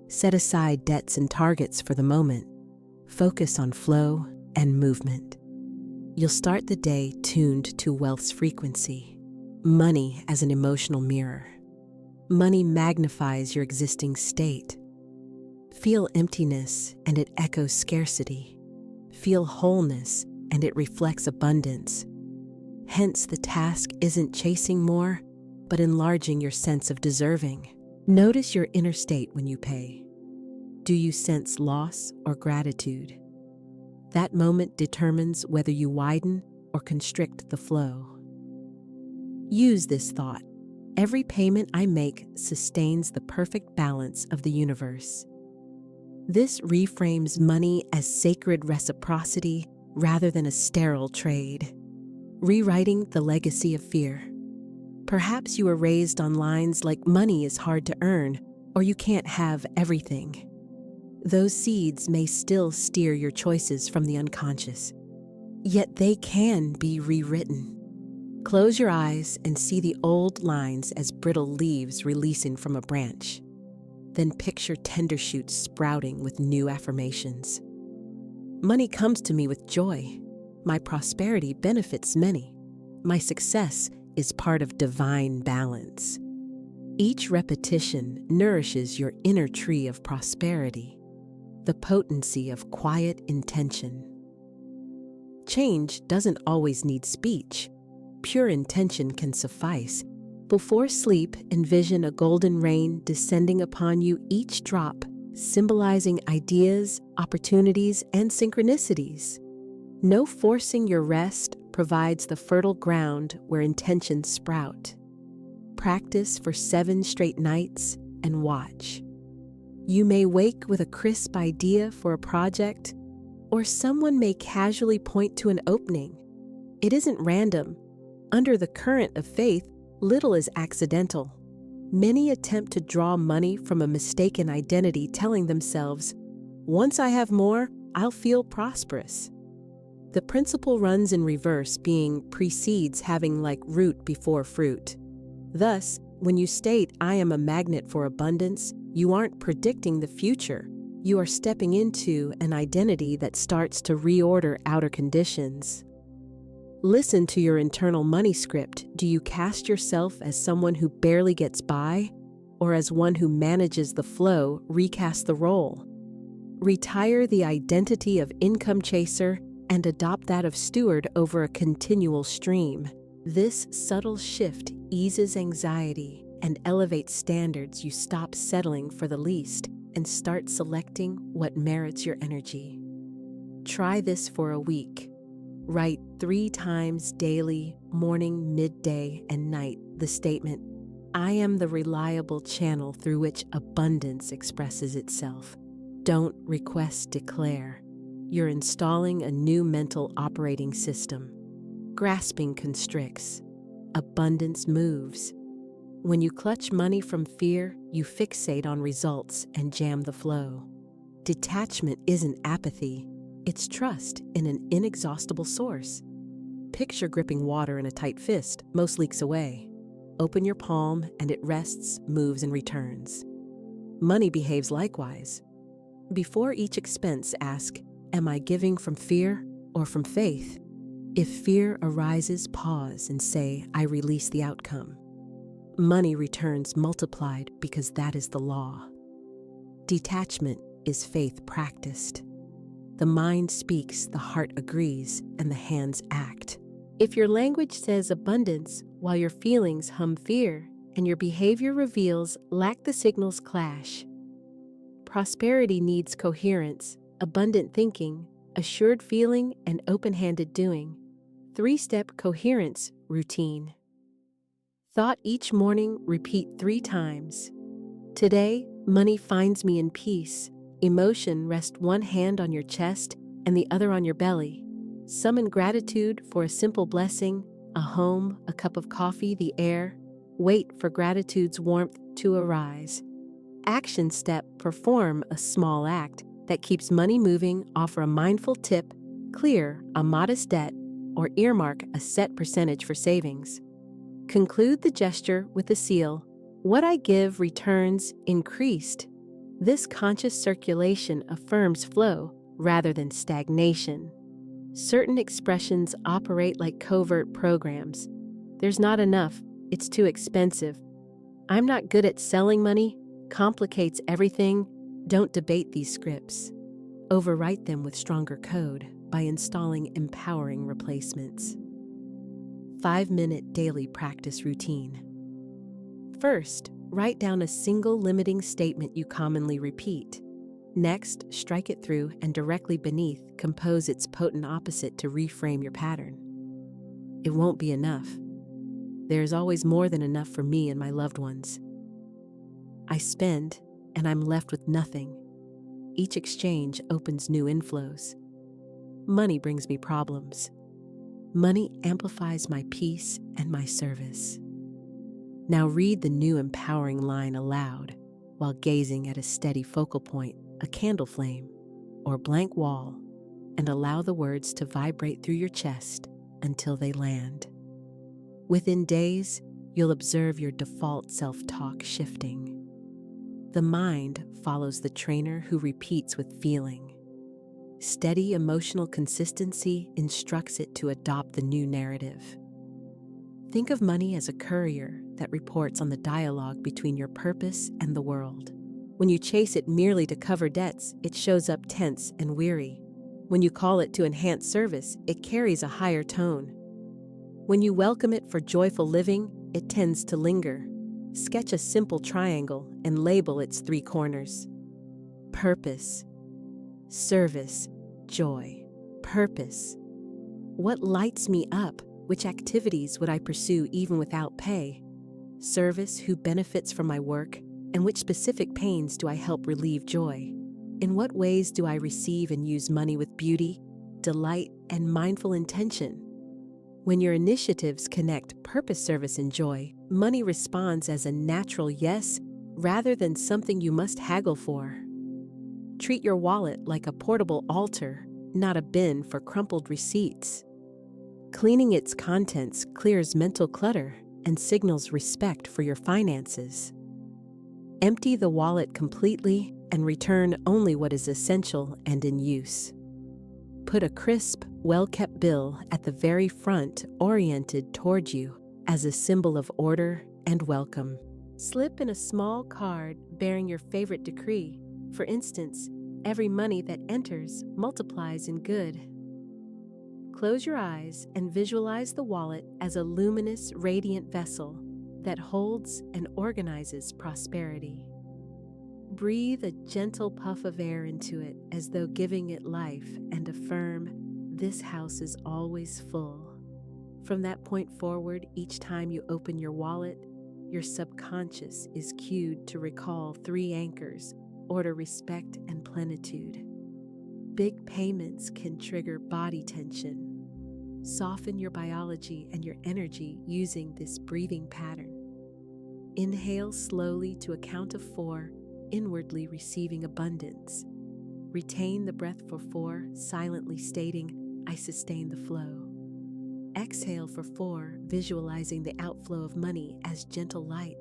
Set aside debts and targets for the moment. Focus on flow and movement. You'll start the day tuned to wealth's frequency. Money as an emotional mirror. Money magnifies your existing state. Feel emptiness and it echoes scarcity. Feel wholeness and it reflects abundance. Hence, the task isn't chasing more, but enlarging your sense of deserving. Notice your inner state when you pay. Do you sense loss or gratitude? That moment determines whether you widen or constrict the flow. Use this thought. Every payment I make sustains the perfect balance of the universe. This reframes money as sacred reciprocity rather than a sterile trade. Rewriting the legacy of fear. Perhaps you were raised on lines like money is hard to earn or you can't have everything. Those seeds may still steer your choices from the unconscious, yet they can be rewritten. Close your eyes and see the old lines as brittle leaves releasing from a branch. Then picture tender shoots sprouting with new affirmations. Money comes to me with joy. My prosperity benefits many. My success is part of divine balance. Each repetition nourishes your inner tree of prosperity, the potency of quiet intention. Change doesn't always need speech. Pure intention can suffice. Before sleep, envision a golden rain descending upon you, each drop symbolizing ideas, opportunities, and synchronicities. No forcing your rest provides the fertile ground where intentions sprout. Practice for 7 straight nights and watch. You may wake with a crisp idea for a project, or someone may casually point to an opening. It isn't random. Under the current of faith, little is accidental. Many attempt to draw money from a mistaken identity, telling themselves, "Once I have more, I'll feel prosperous." The principle runs in reverse, being precedes having like root before fruit. Thus, when you state, "I am a magnet for abundance," you aren't predicting the future. You are stepping into an identity that starts to reorder outer conditions. Listen to your internal money script. Do you cast yourself as someone who barely gets by, or as one who manages the flow? Recast the role. Retire the identity of income chaser and adopt that of steward over a continual stream. This subtle shift eases anxiety and elevates standards. You stop settling for the least and start selecting what merits your energy. Try this for a week. Write 3 times daily, morning, midday, and night, the statement, "I am the reliable channel through which abundance expresses itself." Don't request, declare. You're installing a new mental operating system. Grasping constricts. Abundance moves. When you clutch money from fear, you fixate on results and jam the flow. Detachment isn't apathy. It's trust in an inexhaustible source. Picture gripping water in a tight fist. Most leaks away. Open your palm and it rests, moves, and returns. Money behaves likewise. Before each expense, ask, "Am I giving from fear or from faith?" If fear arises, pause and say, "I release the outcome." Money returns multiplied because that is the law. Detachment is faith practiced. The mind speaks, the heart agrees, and the hands act. If your language says abundance while your feelings hum fear and your behavior reveals lack, the signals clash. Prosperity needs coherence, abundant thinking, assured feeling, and open-handed doing. 3-step coherence routine. Thought each morning, repeat 3 times. Today, money finds me in peace. Emotion, rest one hand on your chest and the other on your belly. Summon gratitude for a simple blessing, a home, a cup of coffee, the air. Wait for gratitude's warmth to arise. Action step, perform a small act that keeps money moving. Offer a mindful tip, clear a modest debt, or earmark a set percentage for savings. Conclude the gesture with a seal. What I give returns increased. This conscious circulation affirms flow rather than stagnation. Certain expressions operate like covert programs. There's not enough. It's too expensive. I'm not good at selling money. Complicates everything. Don't debate these scripts. Overwrite them with stronger code by installing empowering replacements. 5-minute daily practice routine. First, write down a single limiting statement you commonly repeat. Next, strike it through and directly beneath compose its potent opposite to reframe your pattern. It won't be enough. There is always more than enough for me and my loved ones. I spend, and I'm left with nothing. Each exchange opens new inflows. Money brings me problems. Money amplifies my peace and my service. Now read the new empowering line aloud while gazing at a steady focal point, a candle flame, or blank wall, and allow the words to vibrate through your chest until they land. Within days, you'll observe your default self-talk shifting. The mind follows the trainer who repeats with feeling. Steady emotional consistency instructs it to adopt the new narrative. Think of money as a courier that reports on the dialogue between your purpose and the world. When you chase it merely to cover debts, it shows up tense and weary. When you call it to enhance service, it carries a higher tone. When you welcome it for joyful living, it tends to linger. Sketch a simple triangle and label its 3 corners. Purpose, service, joy. Purpose. What lights me up? Which activities would I pursue even without pay? Service, who benefits from my work? And which specific pains do I help relieve joy? In what ways do I receive and use money with beauty, delight, and mindful intention? When your initiatives connect purpose, service, and joy, money responds as a natural yes rather than something you must haggle for. Treat your wallet like a portable altar, not a bin for crumpled receipts. Cleaning its contents clears mental clutter and signals respect for your finances. Empty the wallet completely and return only what is essential and in use. Put a crisp, well-kept bill at the very front, oriented toward you as a symbol of order and welcome. Slip in a small card bearing your favorite decree. For instance, every money that enters multiplies in good. Close your eyes and visualize the wallet as a luminous, radiant vessel that holds and organizes prosperity. Breathe a gentle puff of air into it as though giving it life and affirm, "This house is always full." From that point forward, each time you open your wallet, your subconscious is cued to recall 3 anchors: order, respect, and plenitude. Big payments can trigger body tension. Soften your biology and your energy using this breathing pattern. Inhale slowly to a count of 4, inwardly receiving abundance. Retain the breath for 4, silently stating, "I sustain the flow." Exhale for 4, visualizing the outflow of money as gentle light.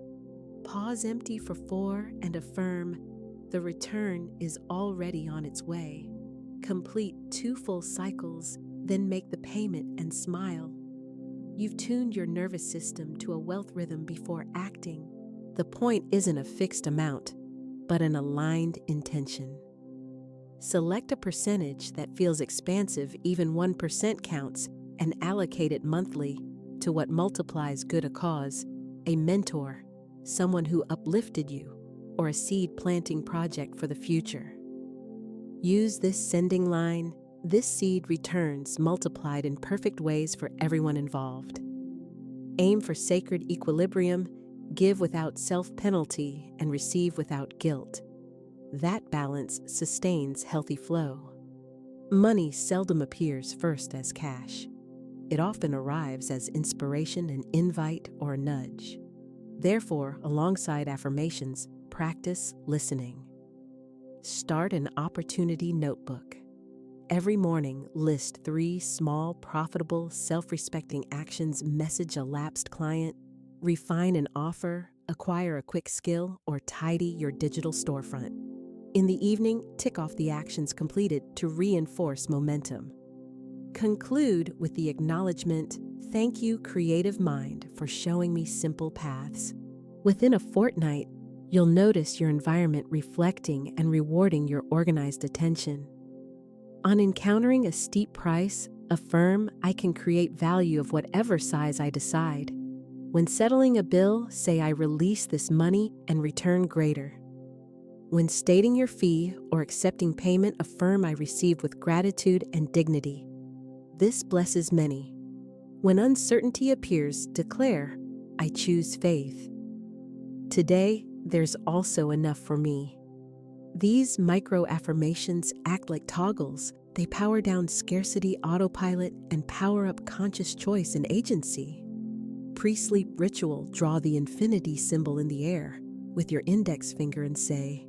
Pause empty for 4 and affirm, "The return is already on its way." Complete 2 full cycles, then make the payment and smile. You've tuned your nervous system to a wealth rhythm before acting. The point isn't a fixed amount, but an aligned intention. Select a percentage that feels expansive, even 1% counts, and allocate it monthly to what multiplies good: a cause, a mentor, someone who uplifted you, or a seed planting project for the future. Use this sending line: "This seed returns multiplied in perfect ways for everyone involved." Aim for sacred equilibrium, give without self-penalty and receive without guilt. That balance sustains healthy flow. Money seldom appears first as cash. It often arrives as inspiration, an invite, or a nudge. Therefore, alongside affirmations, practice listening. Start an opportunity notebook. Every morning, list 3 small, profitable, self-respecting actions. Message a lapsed client, refine an offer, acquire a quick skill, or tidy your digital storefront. In the evening, tick off the actions completed to reinforce momentum. Conclude with the acknowledgement, "Thank you, creative mind, for showing me simple paths." Within a fortnight, you'll notice your environment reflecting and rewarding your organized attention. On encountering a steep price, affirm, "I can create value of whatever size I decide." When settling a bill, say, "I release this money and return greater." When stating your fee or accepting payment, affirm, "I receive with gratitude and dignity. This blesses many." When uncertainty appears, declare, "I choose faith. Today, there's also enough for me." These micro affirmations act like toggles. They power down scarcity autopilot and power up conscious choice and agency. Pre-sleep ritual: draw the infinity symbol in the air with your index finger and say,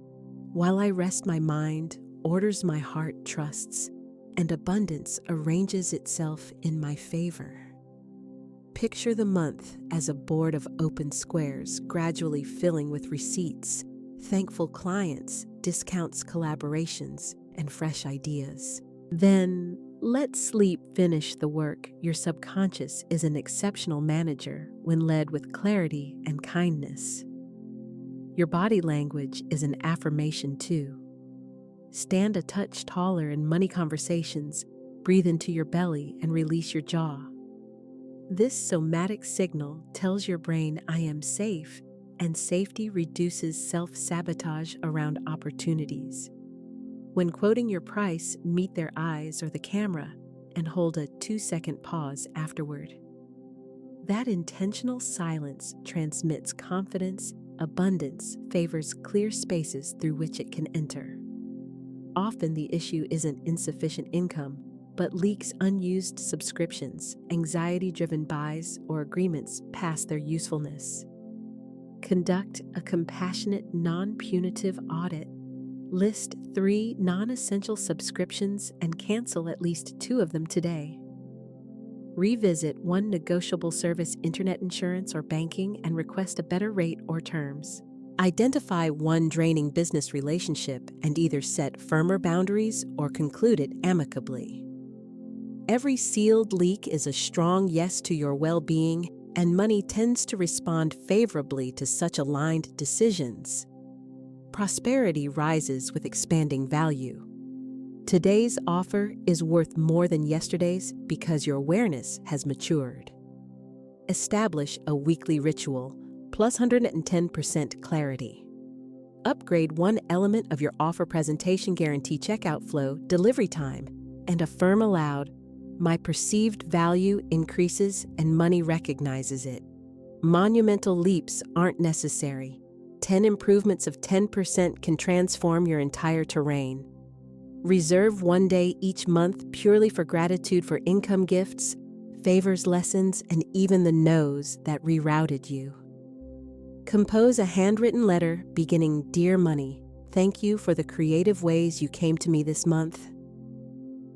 "While I rest my mind, orders my heart trusts, and abundance arranges itself in my favor." Picture the month as a board of open squares, gradually filling with receipts, thankful clients, discounts, collaborations, and fresh ideas. Then, let sleep finish the work. Your subconscious is an exceptional manager when led with clarity and kindness. Your body language is an affirmation too. Stand a touch taller in money conversations, breathe into your belly and release your jaw. This somatic signal tells your brain, "I am safe," and safety reduces self-sabotage around opportunities. When quoting your price, meet their eyes or the camera and hold a 2-second pause afterward. That intentional silence transmits confidence. Abundance favors clear spaces through which it can enter. Often the issue isn't insufficient income, but leaks unused subscriptions, anxiety-driven buys, or agreements past their usefulness. Conduct a compassionate, non-punitive audit. List 3 non-essential subscriptions and cancel at least 2 of them today. Revisit one negotiable service, internet insurance or banking, and request a better rate or terms. Identify one draining business relationship and either set firmer boundaries or conclude it amicably. Every sealed leak is a strong yes to your well-being, and money tends to respond favorably to such aligned decisions. Prosperity rises with expanding value. Today's offer is worth more than yesterday's because your awareness has matured. Establish a weekly ritual, plus 110% clarity. Upgrade one element of your offer presentation, guarantee checkout flow, delivery time, and affirm aloud, "My perceived value increases and money recognizes it." Monumental leaps aren't necessary. 10 improvements of 10% can transform your entire terrain. Reserve one day each month purely for gratitude for income gifts, favors, lessons, and even the no's that rerouted you. Compose a handwritten letter beginning, "Dear Money, thank you for the creative ways you came to me this month."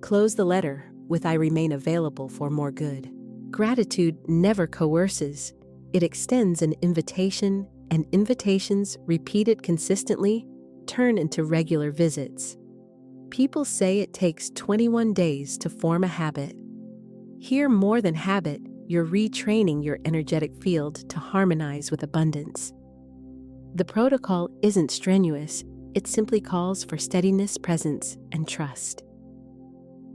Close the letter with, "I remain available for more good." Gratitude never coerces. It extends an invitation, and invitations repeated consistently turn into regular visits. People say it takes 21 days to form a habit. Here, more than habit, you're retraining your energetic field to harmonize with abundance. The protocol isn't strenuous, it simply calls for steadiness, presence, and trust.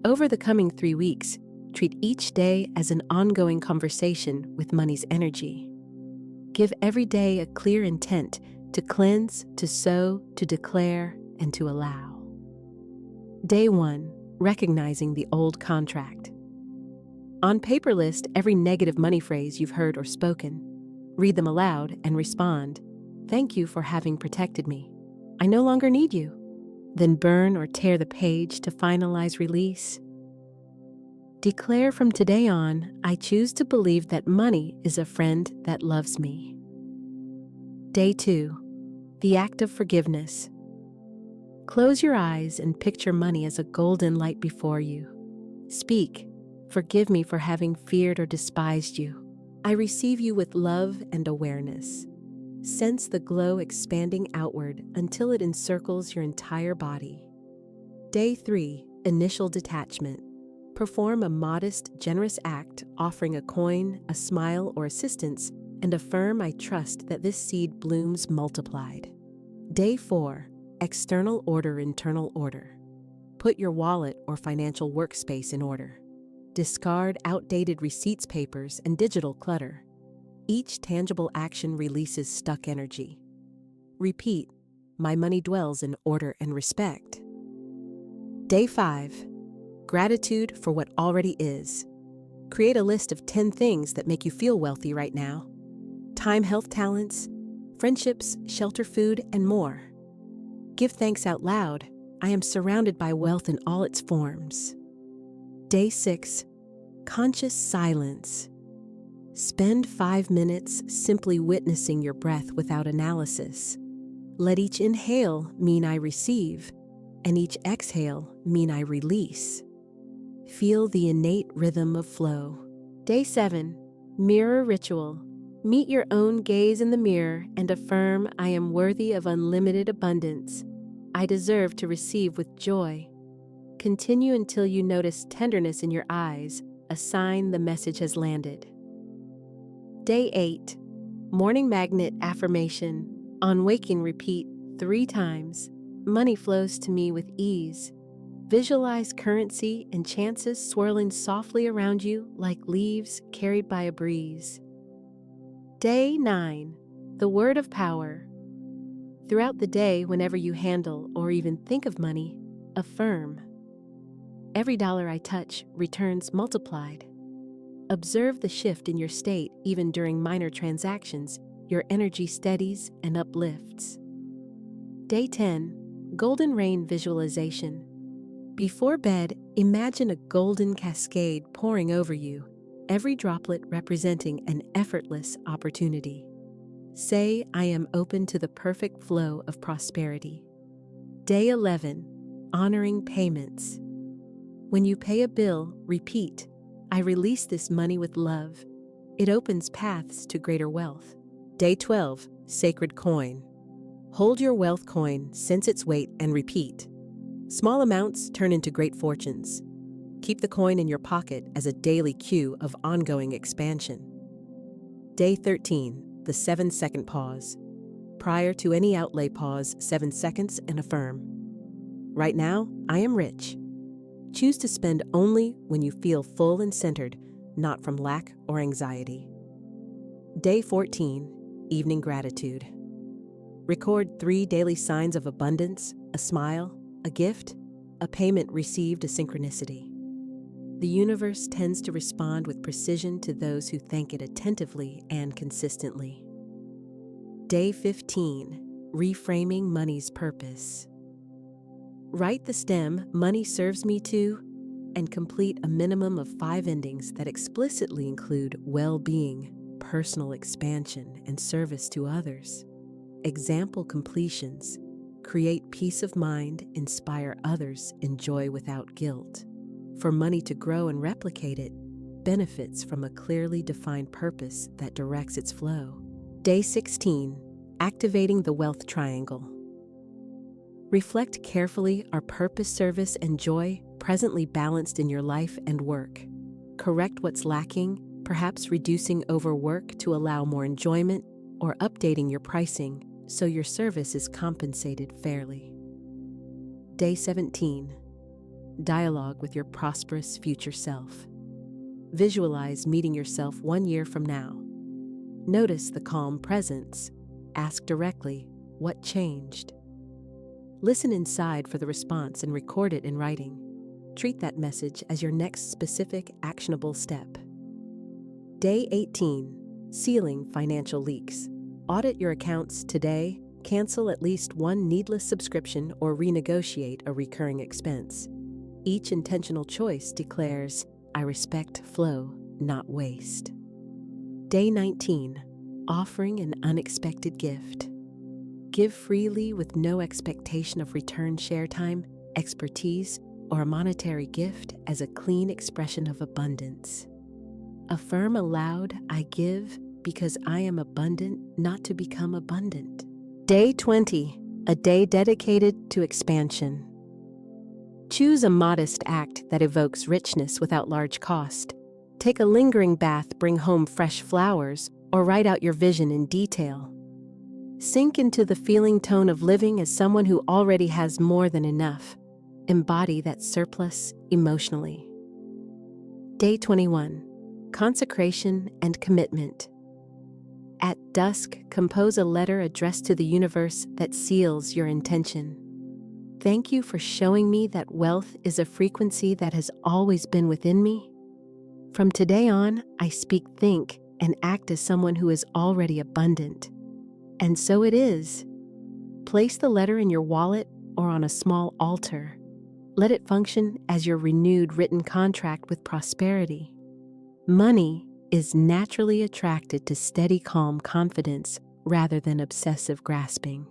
Over the coming 3 weeks, treat each day as an ongoing conversation with money's energy. Give every day a clear intent to cleanse, to sow, to declare, and to allow. Day 1, recognizing the old contract. On paper, list every negative money phrase you've heard or spoken. Read them aloud and respond, "Thank you for having protected me. I no longer need you." Then burn or tear the page to finalize release. Declare from today on, "I choose to believe that money is a friend that loves me." Day 2, the act of forgiveness. Close your eyes and picture money as a golden light before you. Speak, "Forgive me for having feared or despised you." I receive you with love and awareness. Sense the glow expanding outward until it encircles your entire body. Day 3, Initial Detachment. Perform a modest, generous act, offering a coin, a smile, or assistance, and affirm, I trust that this seed blooms multiplied. Day 4, External Order, Internal Order. Put your wallet or financial workspace in order. Discard outdated receipts, papers, and digital clutter. Each tangible action releases stuck energy. Repeat, my money dwells in order and respect. Day 5, Gratitude for what already is. Create a list of 10 things that make you feel wealthy right now. Time, health, talents, friendships, shelter, food, and more. Give thanks out loud. I am surrounded by wealth in all its forms. Day 6, Conscious Silence. Spend 5 minutes simply witnessing your breath without analysis. Let each inhale mean I receive, and each exhale mean I release. Feel the innate rhythm of flow. Day 7, Mirror Ritual. Meet your own gaze in the mirror and affirm, I am worthy of unlimited abundance. I deserve to receive with joy. Continue until you notice tenderness in your eyes, a sign the message has landed. Day 8, Morning Magnet Affirmation. On waking, repeat 3 times. Money flows to me with ease. Visualize currency and chances swirling softly around you like leaves carried by a breeze. Day 9, The Word of Power. Throughout the day, whenever you handle or even think of money, affirm. Every dollar I touch returns multiplied. Observe the shift in your state even during minor transactions. Your energy steadies and uplifts. Day 10, Golden Rain Visualization. Before bed, imagine a golden cascade pouring over you, every droplet representing an effortless opportunity. Say, I am open to the perfect flow of prosperity. Day 11, Honoring Payments. When you pay a bill, repeat, I release this money with love. It opens paths to greater wealth. Day 12, Sacred Coin. Hold your wealth coin, sense its weight, and repeat. Small amounts turn into great fortunes. Keep the coin in your pocket as a daily cue of ongoing expansion. Day 13, the 7-second pause. Prior to any outlay, pause 7 seconds and affirm. Right now, I am rich. Choose to spend only when you feel full and centered, not from lack or anxiety. Day 14, Evening Gratitude. Record 3 daily signs of abundance, a smile, a gift, a payment received, a synchronicity. The universe tends to respond with precision to those who thank it attentively and consistently. Day 15, Reframing Money's Purpose. Write the stem, money serves me to, and complete a minimum of 5 endings that explicitly include well-being, personal expansion, and service to others. Example completions. Create peace of mind, inspire others, enjoy without guilt. For money to grow and replicate it, benefits from a clearly defined purpose that directs its flow. Day 16, Activating the Wealth Triangle. Reflect carefully, are purpose, service, and joy presently balanced in your life and work? Correct what's lacking, perhaps reducing overwork to allow more enjoyment, or updating your pricing so your service is compensated fairly. Day 17, Dialogue with your prosperous future self. Visualize meeting yourself 1 year from now. Notice the calm presence. Ask directly, what changed? Listen inside for the response and record it in writing. Treat that message as your next specific, actionable step. Day 18, Sealing Financial Leaks. Audit your accounts today, cancel at least 1 needless subscription, or renegotiate a recurring expense. Each intentional choice declares, I respect flow, not waste. Day 19, Offering an Unexpected Gift. Give freely with no expectation of return. Share time, expertise, or a monetary gift as a clean expression of abundance. Affirm aloud, I give because I am abundant, not to become abundant. Day 20, a day dedicated to expansion. Choose a modest act that evokes richness without large cost. Take a lingering bath, bring home fresh flowers, or write out your vision in detail. Sink into the feeling tone of living as someone who already has more than enough. Embody that surplus emotionally. Day 21. Consecration and commitment. At dusk, compose a letter addressed to the universe that seals your intention. Thank you for showing me that wealth is a frequency that has always been within me. From today on, I speak, think, and act as someone who is already abundant. And so it is. Place the letter in your wallet or on a small altar. Let it function as your renewed written contract with prosperity. Money is naturally attracted to steady, calm confidence rather than obsessive grasping.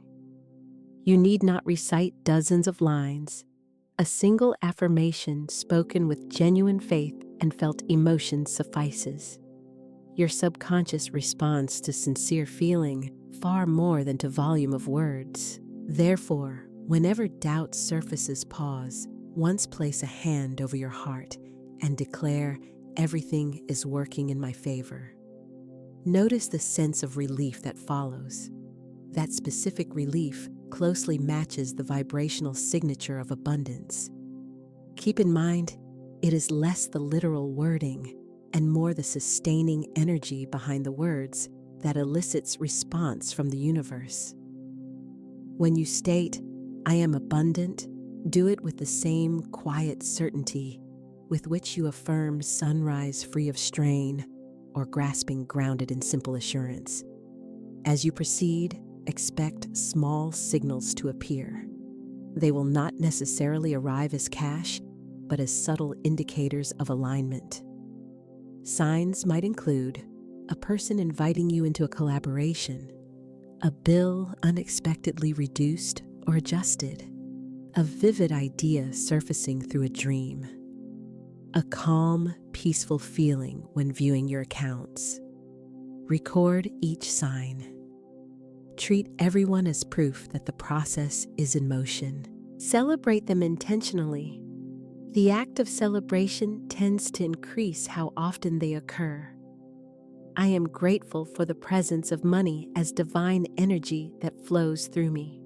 You need not recite dozens of lines. A single affirmation spoken with genuine faith and felt emotion suffices. Your subconscious responds to sincere feeling far more than to volume of words. Therefore, whenever doubt surfaces, pause. Once place a hand over your heart and declare, everything is working in my favor. Notice the sense of relief that follows. That specific relief closely matches the vibrational signature of abundance. Keep in mind, it is less the literal wording and more the sustaining energy behind the words that elicits response from the universe. When you state, I am abundant, do it with the same quiet certainty with which you affirm sunrise free of strain or grasping grounded in simple assurance. As you proceed, expect small signals to appear. They will not necessarily arrive as cash, but as subtle indicators of alignment. Signs might include a person inviting you into a collaboration, a bill unexpectedly reduced or adjusted, a vivid idea surfacing through a dream, a calm, peaceful feeling when viewing your accounts. Record each sign. Treat everyone as proof that the process is in motion. Celebrate them intentionally. The act of celebration tends to increase how often they occur. I am grateful for the presence of money as divine energy that flows through me.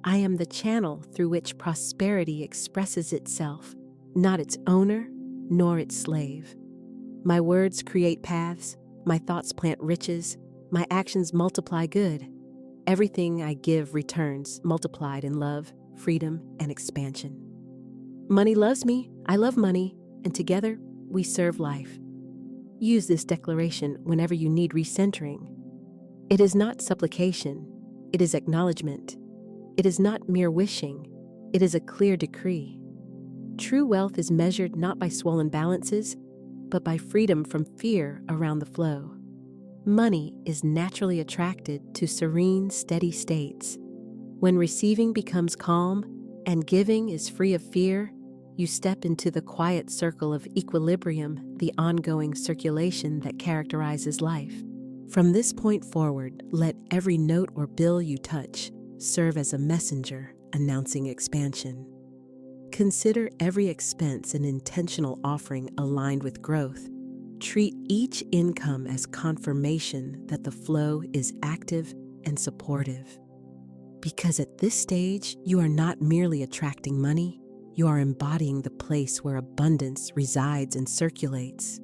I am the channel through which prosperity expresses itself, not its owner nor its slave. My words create paths, my thoughts plant riches, my actions multiply good. Everything I give returns, multiplied in love, freedom, and expansion. Money loves me, I love money, and together we serve life. Use this declaration whenever you need recentering. It is not supplication, it is acknowledgement. It is not mere wishing, it is a clear decree. True wealth is measured not by swollen balances, but by freedom from fear around the flow. Money is naturally attracted to serene, steady states. When receiving becomes calm and giving is free of fear, you step into the quiet circle of equilibrium, the ongoing circulation that characterizes life. From this point forward, let every note or bill you touch serve as a messenger announcing expansion. Consider every expense an intentional offering aligned with growth. Treat each income as confirmation that the flow is active and supportive. Because at this stage, you are not merely attracting money, you are embodying the place where abundance resides and circulates.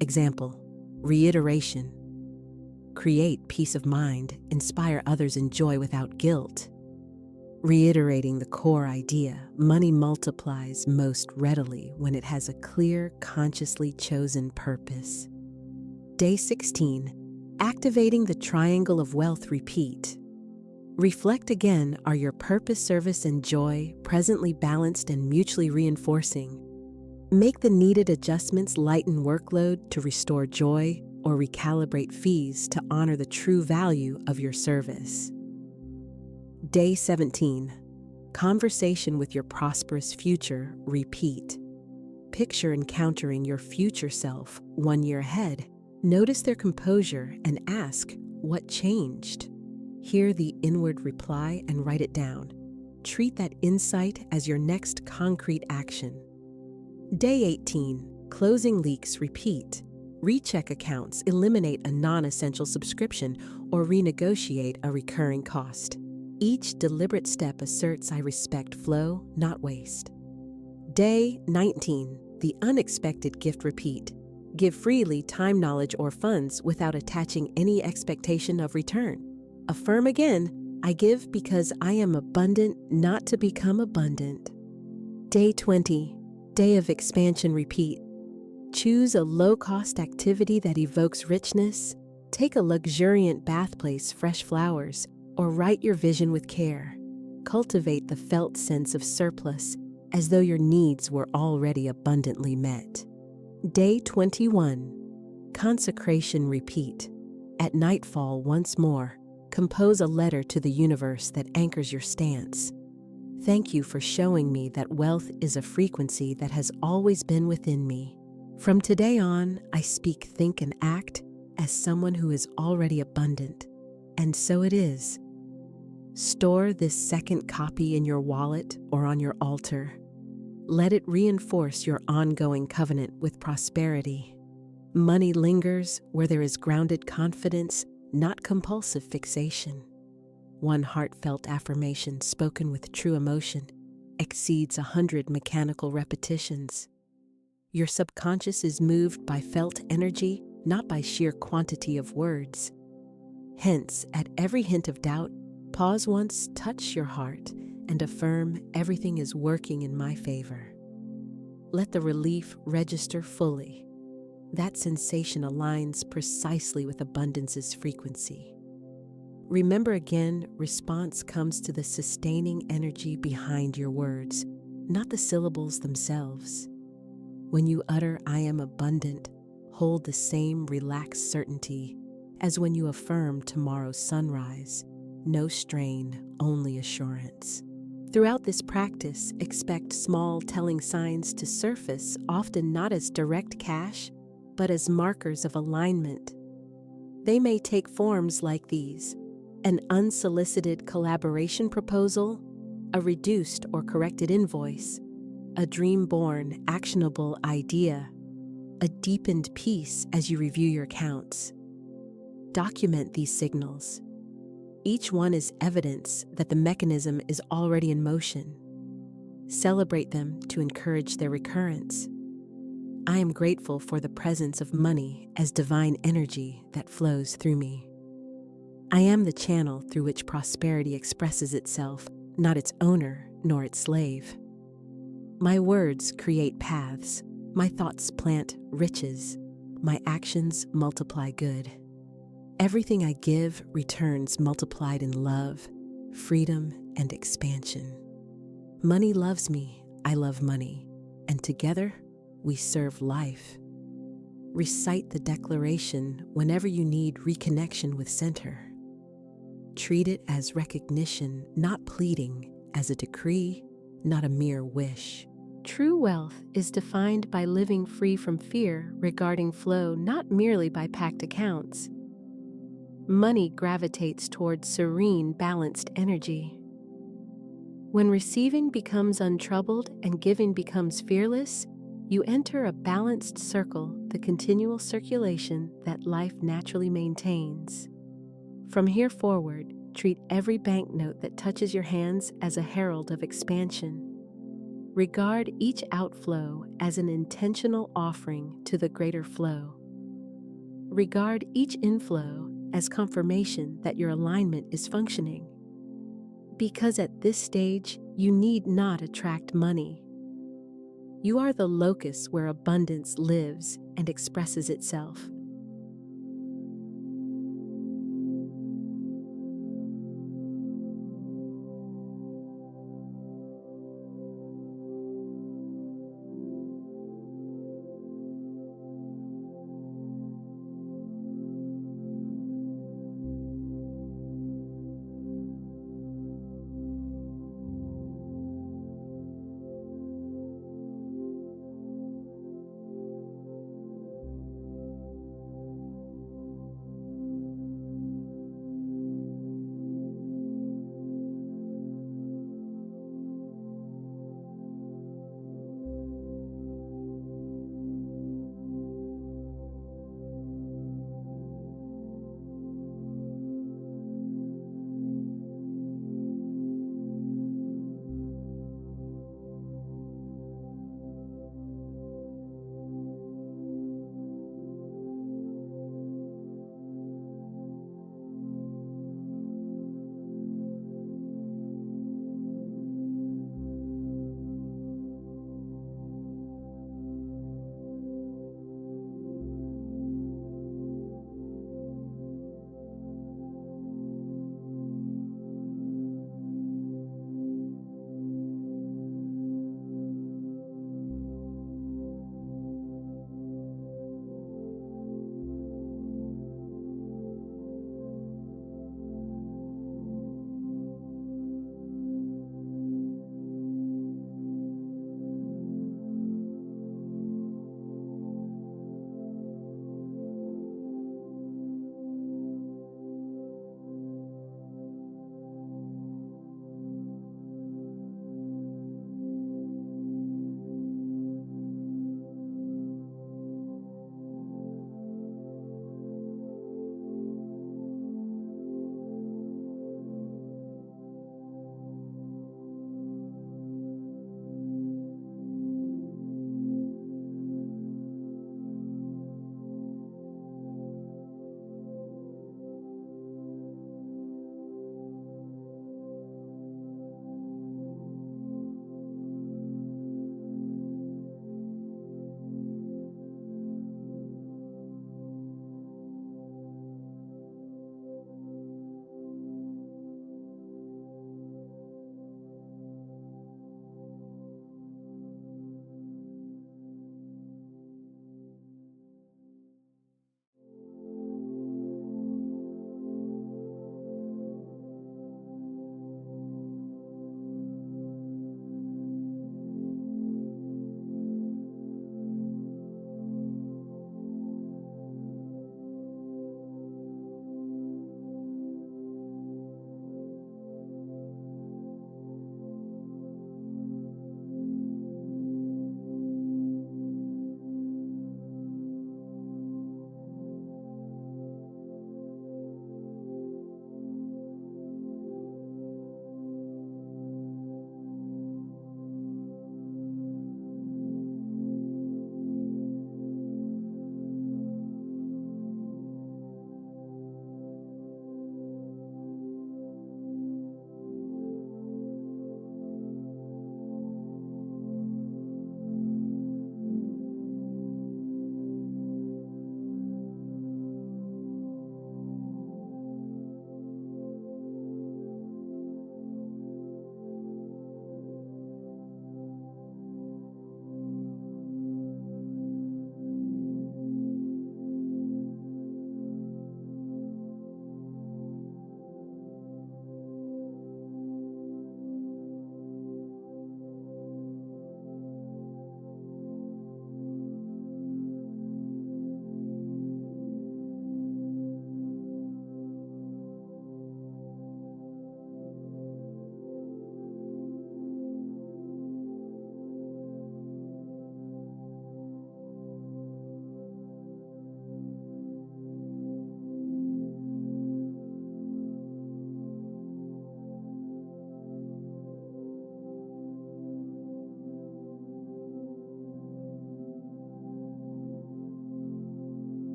Example, reiteration. Create peace of mind, inspire others in joy without guilt. Reiterating the core idea, money multiplies most readily when it has a clear, consciously chosen purpose. Day 16, activating the triangle of wealth. Repeat. Reflect again, are your purpose, service, and joy presently balanced and mutually reinforcing? Make the needed adjustments, lighten workload to restore joy, or recalibrate fees to honor the true value of your service. Day 17, conversation with your prosperous future. Repeat. Picture encountering your future self 1 year ahead. Notice their composure and ask, what changed? Hear the inward reply and write it down. Treat that insight as your next concrete action. Day 18. Closing leaks repeat. Recheck accounts, eliminate a non-essential subscription, or renegotiate a recurring cost. Each deliberate step asserts I respect flow, not waste. Day 19. The unexpected gift repeat. Give freely time, knowledge, or funds without attaching any expectation of return. Affirm again, I give because I am abundant, not to become abundant. Day 20. Day of expansion repeat. Choose a low-cost activity that evokes richness. Take a luxuriant bath, place fresh flowers, or write your vision with care. Cultivate the felt sense of surplus as though your needs were already abundantly met. Day 21. Consecration repeat. At nightfall once more, compose a letter to the universe that anchors your stance. Thank you for showing me that wealth is a frequency that has always been within me. From today on, I speak, think, and act as someone who is already abundant. And so it is. Store this second copy in your wallet or on your altar. Let it reinforce your ongoing covenant with prosperity. Money lingers where there is grounded confidence, not compulsive fixation. One heartfelt affirmation spoken with true emotion exceeds 100 mechanical repetitions. Your subconscious is moved by felt energy, not by sheer quantity of words. Hence, at every hint of doubt, pause once, touch your heart, and affirm everything is working in my favor. Let the relief register fully. That sensation aligns precisely with abundance's frequency. Remember again, response comes to the sustaining energy behind your words, not the syllables themselves. When you utter, I am abundant, hold the same relaxed certainty as when you affirm tomorrow's sunrise. No strain, only assurance. Throughout this practice, expect small telling signs to surface, often not as direct cash, but as markers of alignment. They may take forms like these: an unsolicited collaboration proposal, a reduced or corrected invoice, a dream-born, actionable idea, a deepened peace as you review your accounts. Document these signals. Each one is evidence that the mechanism is already in motion. Celebrate them to encourage their recurrence. I am grateful for the presence of money as divine energy that flows through me. I am the channel through which prosperity expresses itself, not its owner nor its slave. My words create paths, my thoughts plant riches, my actions multiply good. Everything I give returns multiplied in love, freedom, and expansion. Money loves me, I love money, and together we serve life. Recite the declaration whenever you need reconnection with center. Treat it as recognition, not pleading, as a decree, not a mere wish. True wealth is defined by living free from fear regarding flow, not merely by packed accounts. Money gravitates towards serene, balanced energy. When receiving becomes untroubled and giving becomes fearless, you enter a balanced circle, the continual circulation that life naturally maintains. From here forward, treat every banknote that touches your hands as a herald of expansion. Regard each outflow as an intentional offering to the greater flow. Regard each inflow as confirmation that your alignment is functioning. Because at this stage, you need not attract money. You are the locus where abundance lives and expresses itself.